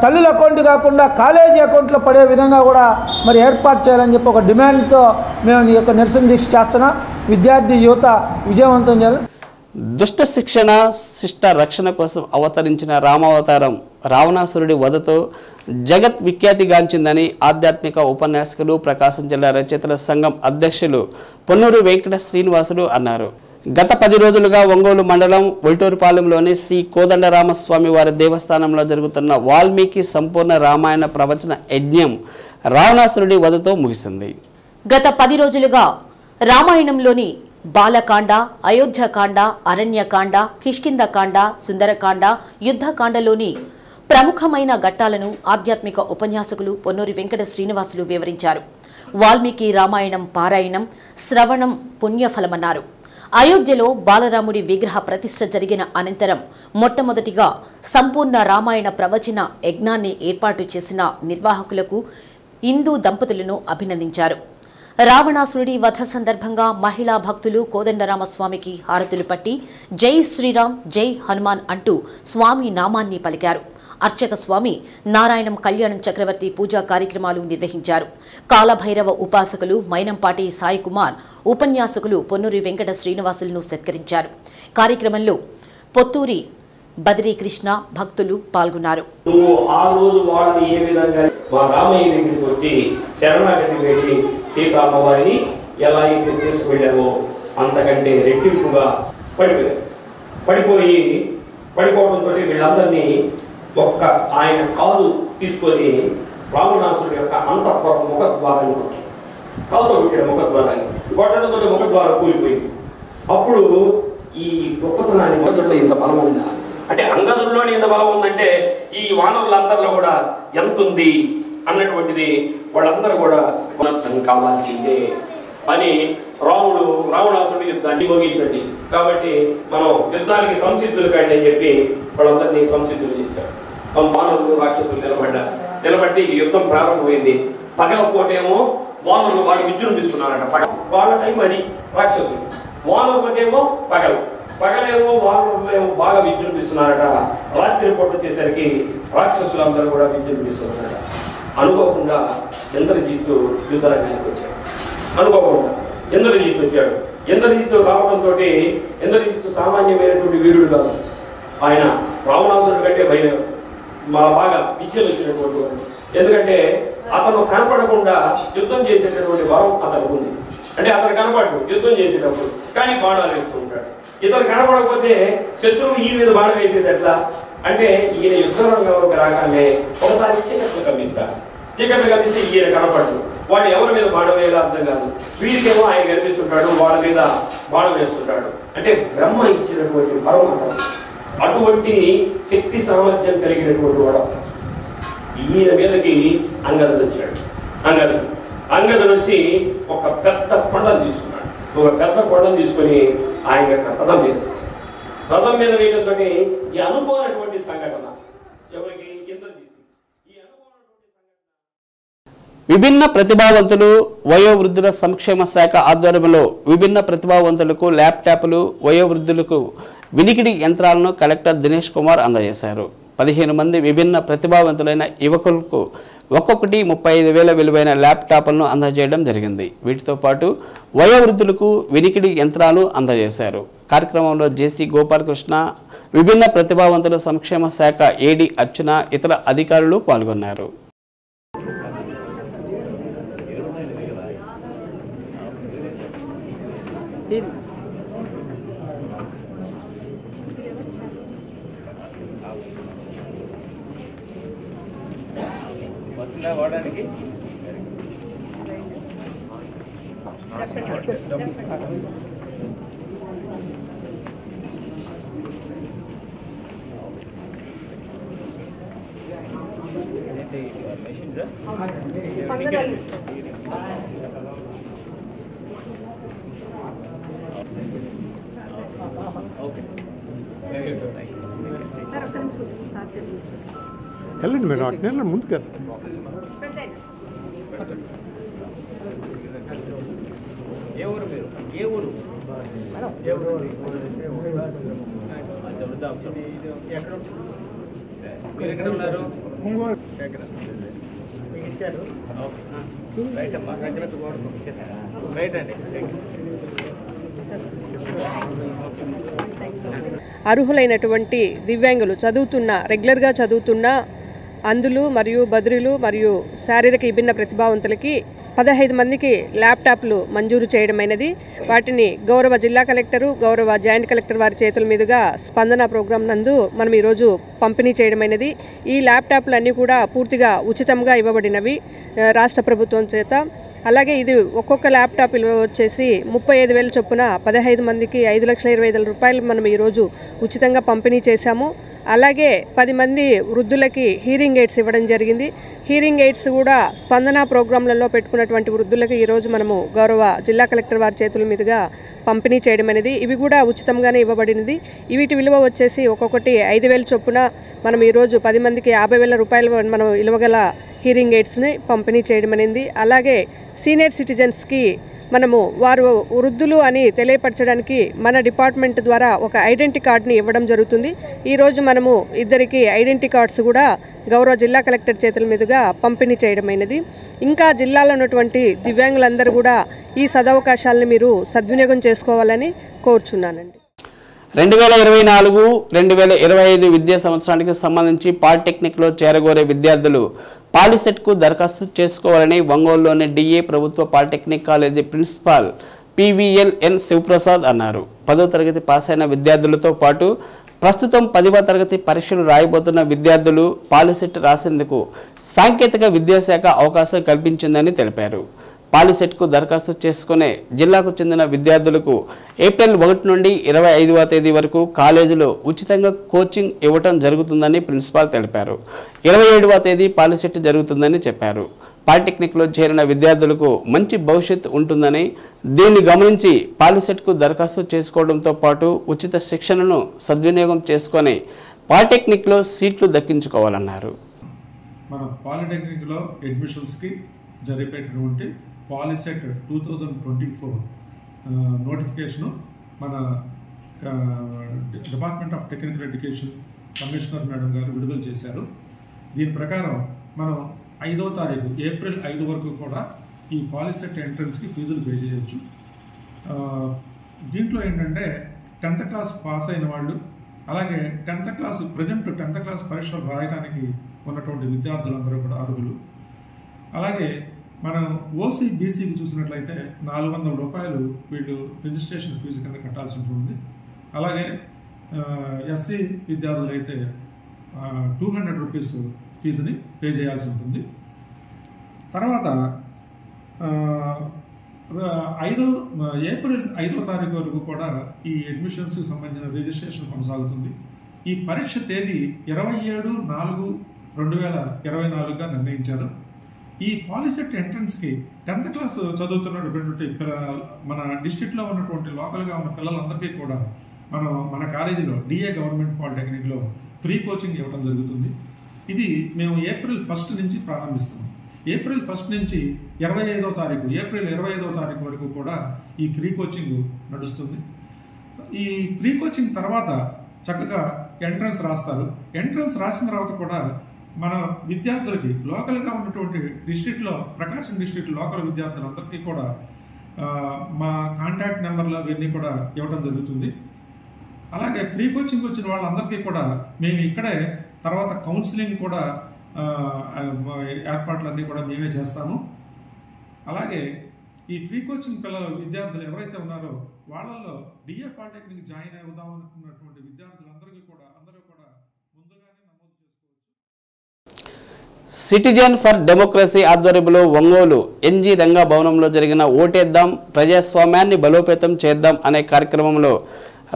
తల్లుల అకౌంట్ కాకుండా కాలేజీ అకౌంట్లో పడే విధంగా కూడా మరి ఏర్పాటు చేయాలని చెప్పి ఒక డిమాండ్తో మేము ఈ యొక్క నిరసన దీక్ష చేస్తున్నాం. విద్యార్థి యువత విజయవంతం చేయాలి. దుష్ట శిక్షణ శిష్ట రక్షణ కోసం అవతరించిన రామావతారం రావణాసురుడి వధతో జగత్ విఖ్యాతిగాంచిందని ఆధ్యాత్మిక ఉపన్యాసకులు, ప్రకాశం జిల్లా రచయితల సంఘం అధ్యక్షులు పొన్నూరు వెంకట శ్రీనివాసులు అన్నారు. గత 10 రోజులుగా ఒంగోలు మండలం ఒల్టూరుపాలెంలోని శ్రీ కోదండరామస్వామి వారి దేవస్థానంలో జరుగుతున్న వాల్మీకి సంపూర్ణ రామాయణ ప్రవచన యజ్ఞం రావణాసురుడి వధతో ముగిసింది. గత 10 రోజులుగా రామాయణంలోని బాలకాండ, అయోధ్యకాండ, అరణ్యకాండ, కిష్కింధకాండ, సుందరకాండ, యుద్ధకాండలోని ప్రముఖమైన ఘట్టాలను ఆధ్యాత్మిక ఉపన్యాసకులు పొన్నూరి వెంకట శ్రీనివాసులు వివరించారు. వాల్మీకి రామాయణం పారాయణం, శ్రవణం పుణ్యఫలమన్నారు. అయోధ్యలో బాలరాముడి విగ్రహ ప్రతిష్ఠ జరిగిన అనంతరం మొట్టమొదటిగా సంపూర్ణ రామాయణ ప్రవచన యజ్ఞాన్ని ఏర్పాటు చేసిన నిర్వాహకులకు హిందూ దంపతులను అభినందించారు. రావణాసురుడి వధ సందర్భంగా మహిళా భక్తులు కోదండరామస్వామికి హారతులు పట్టి జై శ్రీరామ్, జై హనుమాన్ అంటూ స్వామి నామాన్ని పలికారు. అర్చక స్వామి నారాయణం కళ్యాణం చక్రవర్తి పూజా కార్యక్రమాలు నిర్వహించారు. కాలభైరవ ఉపాసకులు మైనంపాటి సాయి కుమార్, ఉపన్యాసకులు పొన్నూరి వెంకట శ్రీనివాసులను సత్కరించారు. కార్యక్రమంలో పొత్తూరి బద్రీ కృష్ణ భక్తులు పాల్గొన్నారు. ఆ రోజు వాళ్ళు ఏ విధంగా మా రామయ్య దగ్గరికి వచ్చి శరణాగతి వెళ్ళి సీతామ్మవారిని ఎలా అయితే తీసుకువెళ్ళామో అంతకంటే రెట్టింపుగా పడిపోవడంతో వీళ్ళందరినీ ఒక్క ఆయన కాలు తీసుకొని రావణాసురుడి యొక్క అంతఃపుర ముఖద్వారాన్ని కొట్టాడు. కాలుతో పెట్టాడు ముఖద్వారాన్ని. కొట్టడంతో ముఖద్వారం కూలిపోయింది. అప్పుడు ఈ గొప్పతనాన్ని మొదట్లో ఇంత బలం ఉందా అంటే, అంగదుల్లోనే ఇంత బలం ఉందంటే ఈ వానరులందరిలో కూడా ఎంత ఉంది అన్నటువంటిది వాళ్ళందరూ కూడా కావాల్సిందే అని రావణాసురుడి యుద్ధాన్ని ముగించండి, కాబట్టి మనం యుద్ధానికి సంసిద్ధులు కండి అని చెప్పి వాళ్ళందరినీ సంసిద్ధులు చేశారు. వానరులు రాక్షసులు నిలబడి యుద్ధం ప్రారంభమైంది. పగలపోటేమో వానరులు విజృంభిస్తున్నారట. వాళ్ళ టైం అది రాక్షసులు, వానరులకేమో పగలు. పగలేమో వాళ్ళేమో బాగా విజృంభిస్తున్నారట, రాత్రి పూట వచ్చేసరికి రాక్షసులందరూ కూడా విజృంభిస్తున్నారట. అనుకోకుండా ఇంద్రజిత్తు యుద్ధరంగానికి వచ్చాడు. అనుకోకుండా ఇంద్రజిత్తు వచ్చాడు. ఇంద్రజిత్తు రావడంతో ఇంద్రజిత్తు సామాన్యమైనటువంటి వీరుడు కాదు. ఆయన రావణాసురుడి కంటే భయం బాగా పిచ్చిలు వచ్చినటువంటి వాడు. ఎందుకంటే అతను కనపడకుండా యుద్ధం చేసేటటువంటి వరం అతనికి ఉంది. అంటే అతను కనపడు యుద్ధం చేసేటప్పుడు, కానీ బాణాలు వేసుకుంటాడు. ఇతను కనపడకపోతే శత్రువు ఈ మీద బాణం వేసేది ఎట్లా అంటే, ఈయన యుద్ధ రంగంలోకి రాగానే ఒకసారి చీకట్లు కమ్మిస్తారు. చీకట్లు కమ్మిస్తే ఈయన కనపడు. వాడు ఎవరి మీద బాణం వేయాలో అర్థం కాదు. వీరికేమో ఆయన కనిపిస్తుంటాడు, వాళ్ళ మీద బాణం వేస్తుంటాడు. అంటే బ్రహ్మ ఇచ్చినటువంటి వరం అతను. అటువంటి శక్తి సామర్థ్యం కలిగినటువంటి వాడు. ఈయన మీదకి అంగదుడు వచ్చాడు. అంగదుడు వచ్చి ఒక పెద్ద కొండను తీసుకున్నాడు. ఒక పెద్ద కొండను తీసుకొని ఆయన రథం మీద వేశాడు. రథం మీద వేయడంతో ఈ అనుకోనటువంటి సంఘటన ఎవరికి విభిన్న ప్రతిభావంతులు వయోవృద్ధుల సంక్షేమ శాఖ ఆధ్వర్యంలో విభిన్న ప్రతిభావంతులకు ల్యాప్టాప్లు, వయోవృద్ధులకు వినికిడి యంత్రాలను కలెక్టర్ దినేష్ కుమార్ అందజేశారు. 15 మంది విభిన్న ప్రతిభావంతులైన యువకులకు ఒక్కొక్కటి 35,000 విలువైన ల్యాప్టాప్లను అందజేయడం జరిగింది. వీటితో పాటు వయోవృద్ధులకు వినికిడి యంత్రాలు అందజేశారు. కార్యక్రమంలో జేసీ గోపాలకృష్ణ, విభిన్న ప్రతిభావంతుల సంక్షేమ శాఖ ఏడీ అర్చన, ఇతర అధికారులు పాల్గొన్నారు. వాడడానికి వెళ్ళండి మీరు అట్నే ముందుకు ఏ ఊరు మీరు? ఏ ఊరు? చెబుతాం. మీరు ఎక్కడ ఉన్నారు? రైట్ అమ్మా, రైట్ అండి. అర్హులైనటువంటి దివ్యాంగులు రెగ్యులర్గా చదువుతున్న అందులు మరియు బదురులు మరియు శారీరక విభిన్న ప్రతిభావంతులకి 15 మందికి ల్యాప్టాప్లు మంజూరు చేయడమైనది. వాటిని గౌరవ జిల్లా కలెక్టరు, గౌరవ జాయింట్ కలెక్టర్ వారి చేతుల మీదుగా స్పందన ప్రోగ్రాం నందు మనం ఈరోజు పంపిణీ చేయడమైనది. ఈ ల్యాప్టాప్లు అన్నీ కూడా పూర్తిగా ఉచితంగా ఇవ్వబడినవి రాష్ట్ర ప్రభుత్వం చేత. అలాగే ఇది ఒక్కొక్క ల్యాప్టాప్ విలువ వచ్చేసి 35,000 చొప్పున 15 మందికి 5,20,000 రూపాయలు మనం ఈరోజు ఉచితంగా పంపిణీ చేశాము. అలాగే 10 మంది వృద్ధులకి హీరింగ్ ఎయిడ్స్ ఇవ్వడం జరిగింది. హీరింగ్ ఎయిడ్స్ కూడా స్పందన ప్రోగ్రాంలలో పెట్టుకున్నటువంటి వృద్ధులకు ఈరోజు మనము గౌరవ జిల్లా కలెక్టర్ వారి చేతుల మీదుగా పంపిణీ చేయడం అనేది. ఇవి కూడా ఉచితంగానే ఇవ్వబడినది. వీటి విలువ వచ్చేసి ఒక్కొక్కటి 5,000 చొప్పున మనం ఈరోజు 10 మందికి 50,000 రూపాయలు మనం విలువగల హీరింగ్ ఎయిడ్స్ని పంపిణీ చేయడం అనేది. అలాగే సీనియర్ సిటిజన్స్కి మనము వారు వృద్ధులు అని తెలియపరచడానికి మన డిపార్ట్మెంట్ ద్వారా ఒక ఐడెంటిటీ కార్డ్ని ఇవ్వడం జరుగుతుంది. ఈరోజు మనము ఇద్దరికి ఐడెంటిటీ కార్డ్స్ కూడా గౌరవ జిల్లా కలెక్టర్ చేతుల మీదుగా పంపిణీ చేయడమైనది. ఇంకా జిల్లాలో ఉన్నటువంటి దివ్యాంగులందరూ కూడా ఈ సదవకాశాలను మీరు సద్వినియోగం చేసుకోవాలని కోరుచున్నానండి. 2024-2025 విద్యా సంవత్సరానికి సంబంధించి పాలిటెక్నిక్లో చేరగోరే విద్యార్థులు పాలిసెట్కు దరఖాస్తు చేసుకోవాలని ఒంగోలులోని డిఏ ప్రభుత్వ polytechnic college principal PVLN Sivaprasad అన్నారు. 10వ తరగతి పాస్ అయిన విద్యార్థులతో పాటు ప్రస్తుతం 10వ తరగతి పరీక్షలు రాయబోతున్న విద్యార్థులు పాలిసెట్ రాసేందుకు సాంకేతిక విద్యాశాఖ అవకాశం కల్పించిందని తెలిపారు. పాలిసెట్కు దరఖాస్తు చేసుకునే జిల్లాకు చెందిన విద్యార్థులకు ఏప్రిల్ 1 నుండి 25వ తేదీ వరకు కాలేజీలో ఉచితంగా కోచింగ్ ఇవ్వటం జరుగుతుందని ప్రిన్సిపాల్ తెలిపారు. 27వ తేదీ పాలిసెట్ జరుగుతుందని చెప్పారు. పాలిటెక్నిక్లో చేరిన విద్యార్థులకు మంచి భవిష్యత్తు ఉంటుందని, దీన్ని గమనించి పాలిసెట్కు దరఖాస్తు చేసుకోవడంతో పాటు ఉచిత శిక్షణను సద్వినియోగం చేసుకొని పాలిటెక్నిక్లో సీట్లు దక్కించుకోవాలన్నారు. మన పాలిటెక్నిక్లో అడ్మిషన్స్కి జరిపేటటువంటి పాలిసెట్ 2024 నోటిఫికేషను మన department of technical education commissioner madam గారు విడుదల చేశారు. దీని ప్రకారం మనం 5వ తారీఖు ఏప్రిల్ 5 వరకు కూడా ఈ పాలిసెట్ ఎంట్రన్స్కి ఫీజులు పే చేయొచ్చు. దీంట్లో ఏంటంటే 10th క్లాస్ పాస్ అయిన వాళ్ళు, అలాగే 10th class present 10th class పరీక్షలు రాయడానికి ఉన్నటువంటి విద్యార్థులందరూ కూడా అర్హులు. అలాగే మనం ఓసీ బీసీకి చూసినట్లయితే 400 రూపాయలు వీళ్ళు రిజిస్ట్రేషన్ ఫీజు కింద కట్టాల్సి ఉంటుంది. అలాగే ఎస్సీ విద్యార్థులు అయితే 200 రూపీస్ ఫీజుని పే చేయాల్సి ఉంటుంది. తర్వాత ఏప్రిల్ 5వ తారీఖు వరకు కూడా ఈ అడ్మిషన్స్కి సంబంధించిన రిజిస్ట్రేషన్ కొనసాగుతుంది. ఈ పరీక్ష తేదీ 27/4/2024గా నిర్ణయించారు. ఈ పాలిసెట్ ఎంట్రన్స్కి 10th క్లాస్ చదువుతున్నటువంటి మన డిస్ట్రిక్ట్లో ఉన్నటువంటి లోకల్గా ఉన్న పిల్లలందరికీ కూడా మన కాలేజీలో డిఏ గవర్నమెంట్ పాలిటెక్నిక్లో ఫ్రీ కోచింగ్ ఇవ్వడం జరుగుతుంది. ఇది మేము ఏప్రిల్ 1 నుంచి ప్రారంభిస్తున్నాం. ఏప్రిల్ 1 నుంచి ఏప్రిల్ 25వ తారీఖు వరకు కూడా ఈ ఫ్రీ కోచింగ్ నడుస్తుంది. ఈ ఫ్రీ కోచింగ్ తర్వాత చక్కగా ఎంట్రన్స్ రాస్తారు. ఎంట్రన్స్ రాసిన తర్వాత కూడా మన విద్యార్థులకి లోకల్గా ఉన్నటువంటి డిస్ట్రిక్ట్లో, ప్రకాశం డిస్ట్రిక్ట్ లోకల్ విద్యార్థులందరికీ కూడా మా కాంటాక్ట్ నెంబర్లు అవన్నీ కూడా ఇవ్వడం జరుగుతుంది. అలాగే ఫ్రీ కోచింగ్ వచ్చిన వాళ్ళందరికీ కూడా మేము ఇక్కడే తర్వాత కౌన్సిలింగ్ కూడా ఏర్పాట్లన్నీ కూడా మేమే చేస్తాము. అలాగే ఈ ఫ్రీ కోచింగ్ విద్యార్థులు ఎవరైతే ఉన్నారో వాళ్ళల్లో డిఏ పాలిటెక్నిక్ జాయిన్ అవుదాం అనుకున్నటువంటి విద్యార్థులందరికీ కూడా అందరూ కూడా ముందుగానే నమోదు చేసుకోవచ్చు. సిటిజన్ ఫర్ డెమోక్రసీ ఆధ్వర్యంలో ఒంగోలు ఎన్జీ రంగా భవనంలో జరిగిన ఓటేద్దాం ప్రజాస్వామ్యాన్ని బలోపేతం చేద్దాం అనే కార్యక్రమంలో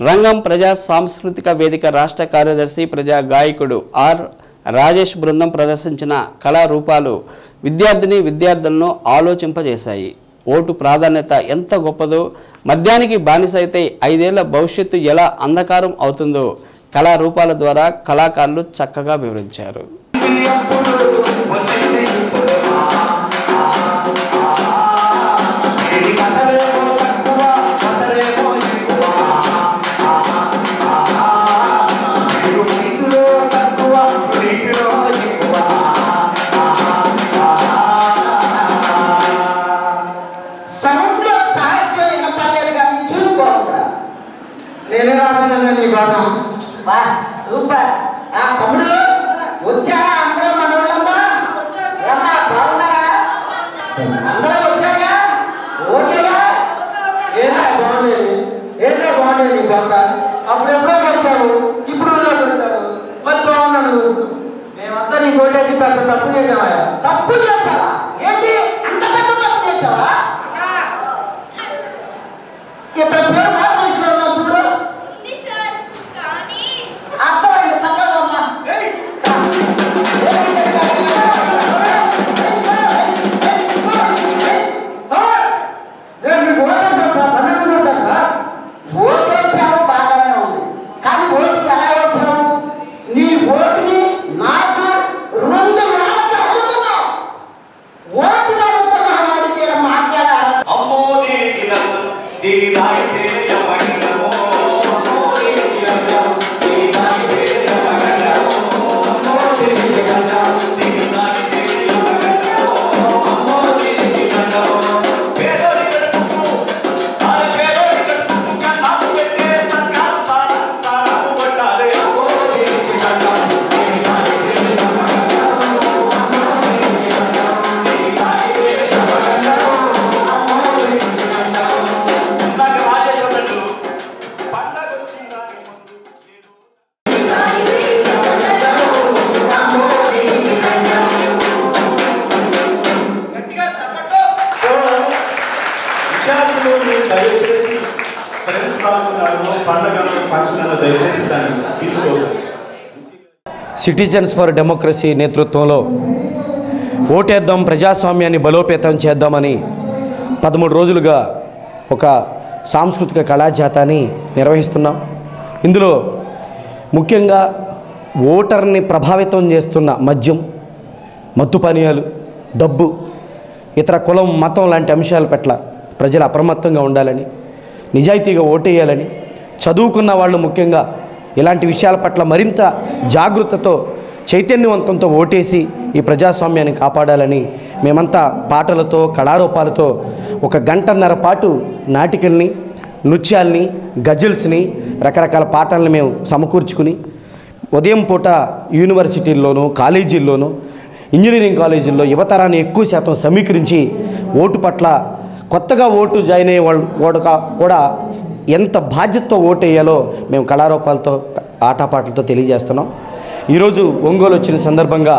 రంగం ప్రజా సాంస్కృతిక వేదిక రాష్ట్ర కార్యదర్శి ప్రజా గాయకుడు ఆర్ రాజేష్ బృందం ప్రదర్శించిన కళారూపాలు విద్యార్థులను ఆలోచింపజేశాయి. ఓటు ప్రాధాన్యత ఎంత గొప్పదో, మద్యానికి బానిస అయితే 5 ఏళ్ల భవిష్యత్తు ఎలా అంధకారం అవుతుందో కళారూపాల ద్వారా కళాకారులు చక్కగా వివరించారు. సూపర్ తమ్ముడు వచ్చారా? అందరూ మన వాళ్ళంతా బాగున్నారా? అందరూ వచ్చారా? ఓకేగా? ఏదో బాగుండేది బాగా. అప్పుడు ఎప్పుడో వచ్చావు, ఇప్పుడు వచ్చావు, మరి బాగున్నాను. మేమంతా నీ ఓటేసి పెద్ద తప్పు చేసావా? తప్పు చేసావా? ఏంటి అంత పెద్ద తప్పు చేసావా? ఇక్కడ పేరు మార్చేసిన చూడు. అర్థమైంది పక్కమ్మా. నేను మీకు ఓటేసాను సార్, పన్నెండు సార్. ఓటేసావు బాగానే ఉంది, కానీ ఓటు ఎలా వేసావు? నీ ఓటుని నాకు 2 వేలకి అమ్ముతున్నావు. ఓటు అమ్ముతున్నా వాడికి మాట్లాడాలి. అమ్మో దీని సిటిజన్స్ ఫర్ డెమోక్రసీ నేతృత్వంలో ఓటేద్దాం ప్రజాస్వామ్యాన్ని బలోపేతం చేద్దామని 13 రోజులుగా ఒక సాంస్కృతిక కళాజాతాన్ని నిర్వహిస్తున్నాం. ఇందులో ముఖ్యంగా ఓటర్ని ప్రభావితం చేస్తున్న మద్యం, మత్తు పానీయాలు, డబ్బు, ఇతర కులం, మతం లాంటి అంశాల పట్ల ప్రజలు అప్రమత్తంగా ఉండాలని, నిజాయితీగా ఓటేయాలని, చదువుకున్న వాళ్ళు ముఖ్యంగా ఇలాంటి విషయాల పట్ల మరింత జాగృతతో చైతన్యవంతంతో ఓటేసి ఈ ప్రజాస్వామ్యాన్ని కాపాడాలని మేమంతా పాటలతో కళారూపాలతో 1 గంటన్నర పాటు నాటికల్ని, నృత్యాల్ని, గజల్స్ని, రకరకాల పాటల్ని మేము సమకూర్చుకుని ఉదయం పూట యూనివర్సిటీల్లోనూ కాలేజీల్లోనూ ఇంజనీరింగ్ కాలేజీల్లో యువతరాన్ని ఎక్కువ శాతం సమీకరించి ఓటు పట్ల కొత్తగా ఓటు జాయిన్ అయ్యే వాళ్ళు కూడా ఎంత బాధ్యతతో ఓటు వేయాలో మేము కళారూపాలతో ఆటపాటలతో తెలియజేస్తున్నాం. ఈరోజు ఒంగోలు వచ్చిన సందర్భంగా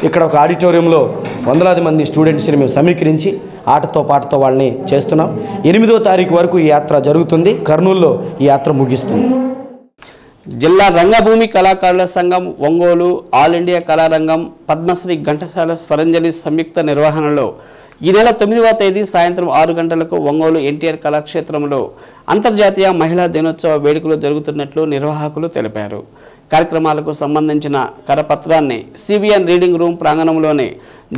ఇక్కడ ఒక ఆడిటోరియంలో వందలాది మంది స్టూడెంట్స్ని మేము సమీకరించి ఆటతో పాటతో వాళ్ళని చేస్తున్నాం. 8వ తారీఖు వరకు ఈ యాత్ర జరుగుతుంది. కర్నూలులో ఈ యాత్ర ముగిస్తుంది. జిల్లా రంగభూమి కళాకారుల సంఘం ఒంగోలు, ఆల్ ఇండియా కళారంగం, పద్మశ్రీ ఘంటసాల స్వరంజలి సంయుక్త నిర్వహణలో ఈ నెల 9వ తేదీ సాయంత్రం 6 గంటలకు ఒంగోలు ఎన్టీఆర్ కళాక్షేత్రంలో అంతర్జాతీయ మహిళా దినోత్సవ వేడుకలు జరుగుతున్నట్లు నిర్వాహకులు తెలిపారు. కార్యక్రమాలకు సంబంధించిన కరపత్రాన్ని సిబిఎన్ రీడింగ్ రూమ్ ప్రాంగణంలోని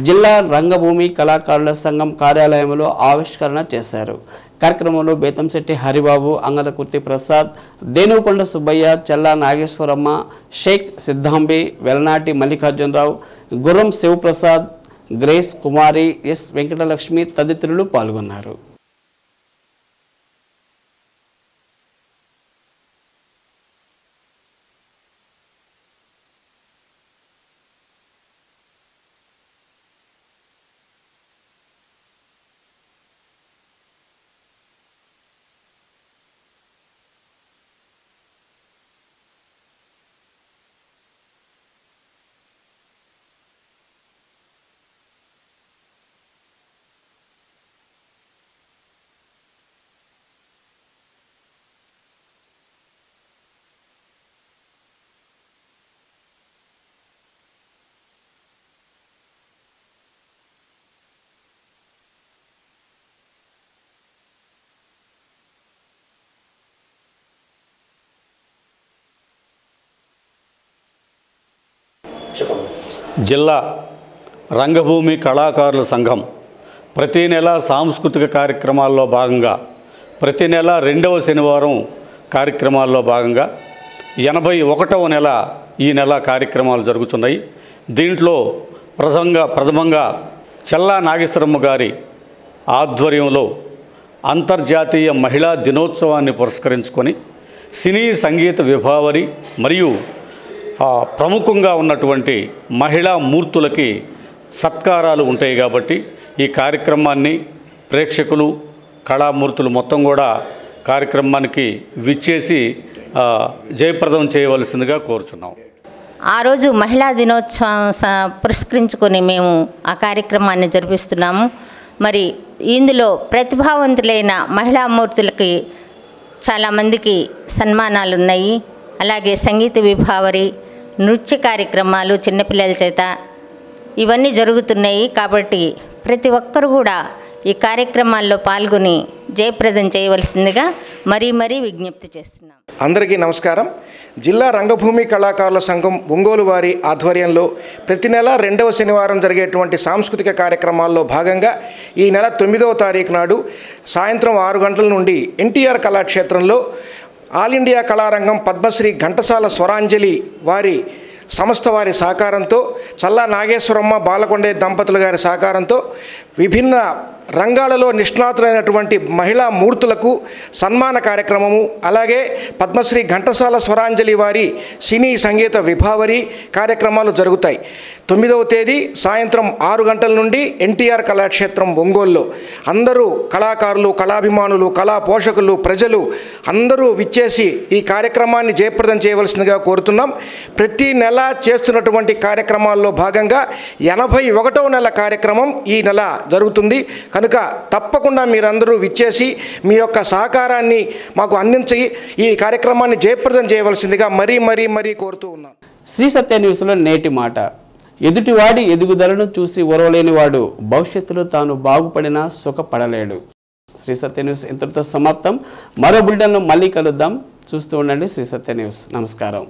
జిల్లా రంగభూమి కళాకారుల సంఘం కార్యాలయంలో ఆవిష్కరణ చేశారు. కార్యక్రమంలో బేతంశెట్టి హరిబాబు, అంగలకుర్తి ప్రసాద్, దేనుకొండ సుబ్బయ్య, చల్లా నాగేశ్వరమ్మ, షేక్ సిద్ధాంబి, వెలనాటి మల్లికార్జునరావు, గుర్రం శివప్రసాద్, గ్రేస్ కుమారి, ఎస్ వెంకటలక్ష్మి తదితరులు పాల్గొన్నారు. జిల్లా రంగభూమి కళాకారుల సంఘం ప్రతి నెల సాంస్కృతిక కార్యక్రమాల్లో భాగంగా ప్రతి నెల 2వ శనివారం కార్యక్రమాల్లో భాగంగా 81వ నెల ఈ నెల కార్యక్రమాలు జరుగుతున్నాయి. దీంట్లో ప్రథమంగా చల్లా నాగేశ్వరమ్మ గారి ఆధ్వర్యంలో అంతర్జాతీయ మహిళా దినోత్సవాన్ని పురస్కరించుకొని సినీ సంగీత విభావరి మరియు ప్రముఖంగా ఉన్నటువంటి మహిళా మూర్తులకి సత్కారాలు ఉంటాయి. కాబట్టి ఈ కార్యక్రమాన్ని ప్రేక్షకులు, కళామూర్తులు మొత్తం కూడా కార్యక్రమానికి విచ్చేసి జయప్రదం చేయవలసిందిగా కోరుచున్నాం. ఆ రోజు మహిళా దినోత్సవం పురస్కరించుకొని మేము ఆ కార్యక్రమాన్ని జరిపిస్తున్నాము. మరి ఇందులో ప్రతిభావంతులైన మహిళా మూర్తులకి చాలామందికి సన్మానాలు ఉన్నాయి. అలాగే సంగీత విభావరి, నృత్య కార్యక్రమాలు చిన్నపిల్లల చేత ఇవన్నీ జరుగుతున్నాయి. కాబట్టి ప్రతి ఒక్కరు కూడా ఈ కార్యక్రమాల్లో పాల్గొని జయప్రదం చేయవలసిందిగా మరీ విజ్ఞప్తి చేస్తున్నాం. అందరికీ నమస్కారం. జిల్లా రంగభూమి కళాకారుల సంఘం ఒంగోలు వారి ఆధ్వర్యంలో ప్రతి నెల 2వ శనివారం జరిగేటువంటి సాంస్కృతిక కార్యక్రమాల్లో భాగంగా ఈ నెల 9వ తారీఖు నాడు సాయంత్రం 6 గంటల నుండి ఎన్టీఆర్ కళాక్షేత్రంలో ఆల్ ఇండియా కళారంగం పద్మశ్రీ ఘంటసాల స్వరాంజలి వారి సంస్థ వారి సహకారంతో, చల్లా నాగేశ్వరమ్మ, బాలకొండే దంపతుల గారి సహకారంతో విభిన్న రంగాలలో నిష్ణాతులైనటువంటి మహిళా మూర్తులకు సన్మాన కార్యక్రమము, అలాగే పద్మశ్రీ ఘంటసాల స్వరాంజలి వారి సినీ సంగీత విభావరి కార్యక్రమాలు జరుగుతాయి. 9వ తేదీ సాయంత్రం 6 గంటల నుండి ఎన్టీఆర్ కళాక్షేత్రం ఒంగోలులో అందరూ కళాకారులు, కళాభిమానులు, కళా పోషకులు, ప్రజలు అందరూ విచ్చేసి ఈ కార్యక్రమాన్ని జయప్రదం చేయవలసిందిగా కోరుతున్నాం. ప్రతి నెల చేస్తున్నటువంటి కార్యక్రమాల్లో భాగంగా 81వ నెల కార్యక్రమం ఈ నెల జరుగుతుంది. కనుక తప్పకుండా మీరందరూ విచ్చేసి మీ యొక్క సహకారాన్ని మాకు అందించి ఈ కార్యక్రమాన్ని జయప్రదం చేయవలసిందిగా మరీ కోరుతూ ఉన్నాం. శ్రీ సత్య న్యూస్లో నేటి మాట. ఎదుటివాడి ఎదుగుదలను చూసి ఓర్వలేనివాడు భవిష్యత్తులో తాను బాగుపడినా సుఖపడలేడు. శ్రీ సత్య న్యూస్ ఇంతటితో సమాప్తం. మరో బులెటిన్లో మళ్ళీ కలుద్దాం. చూస్తూ ఉండండి శ్రీ సత్య న్యూస్. నమస్కారం.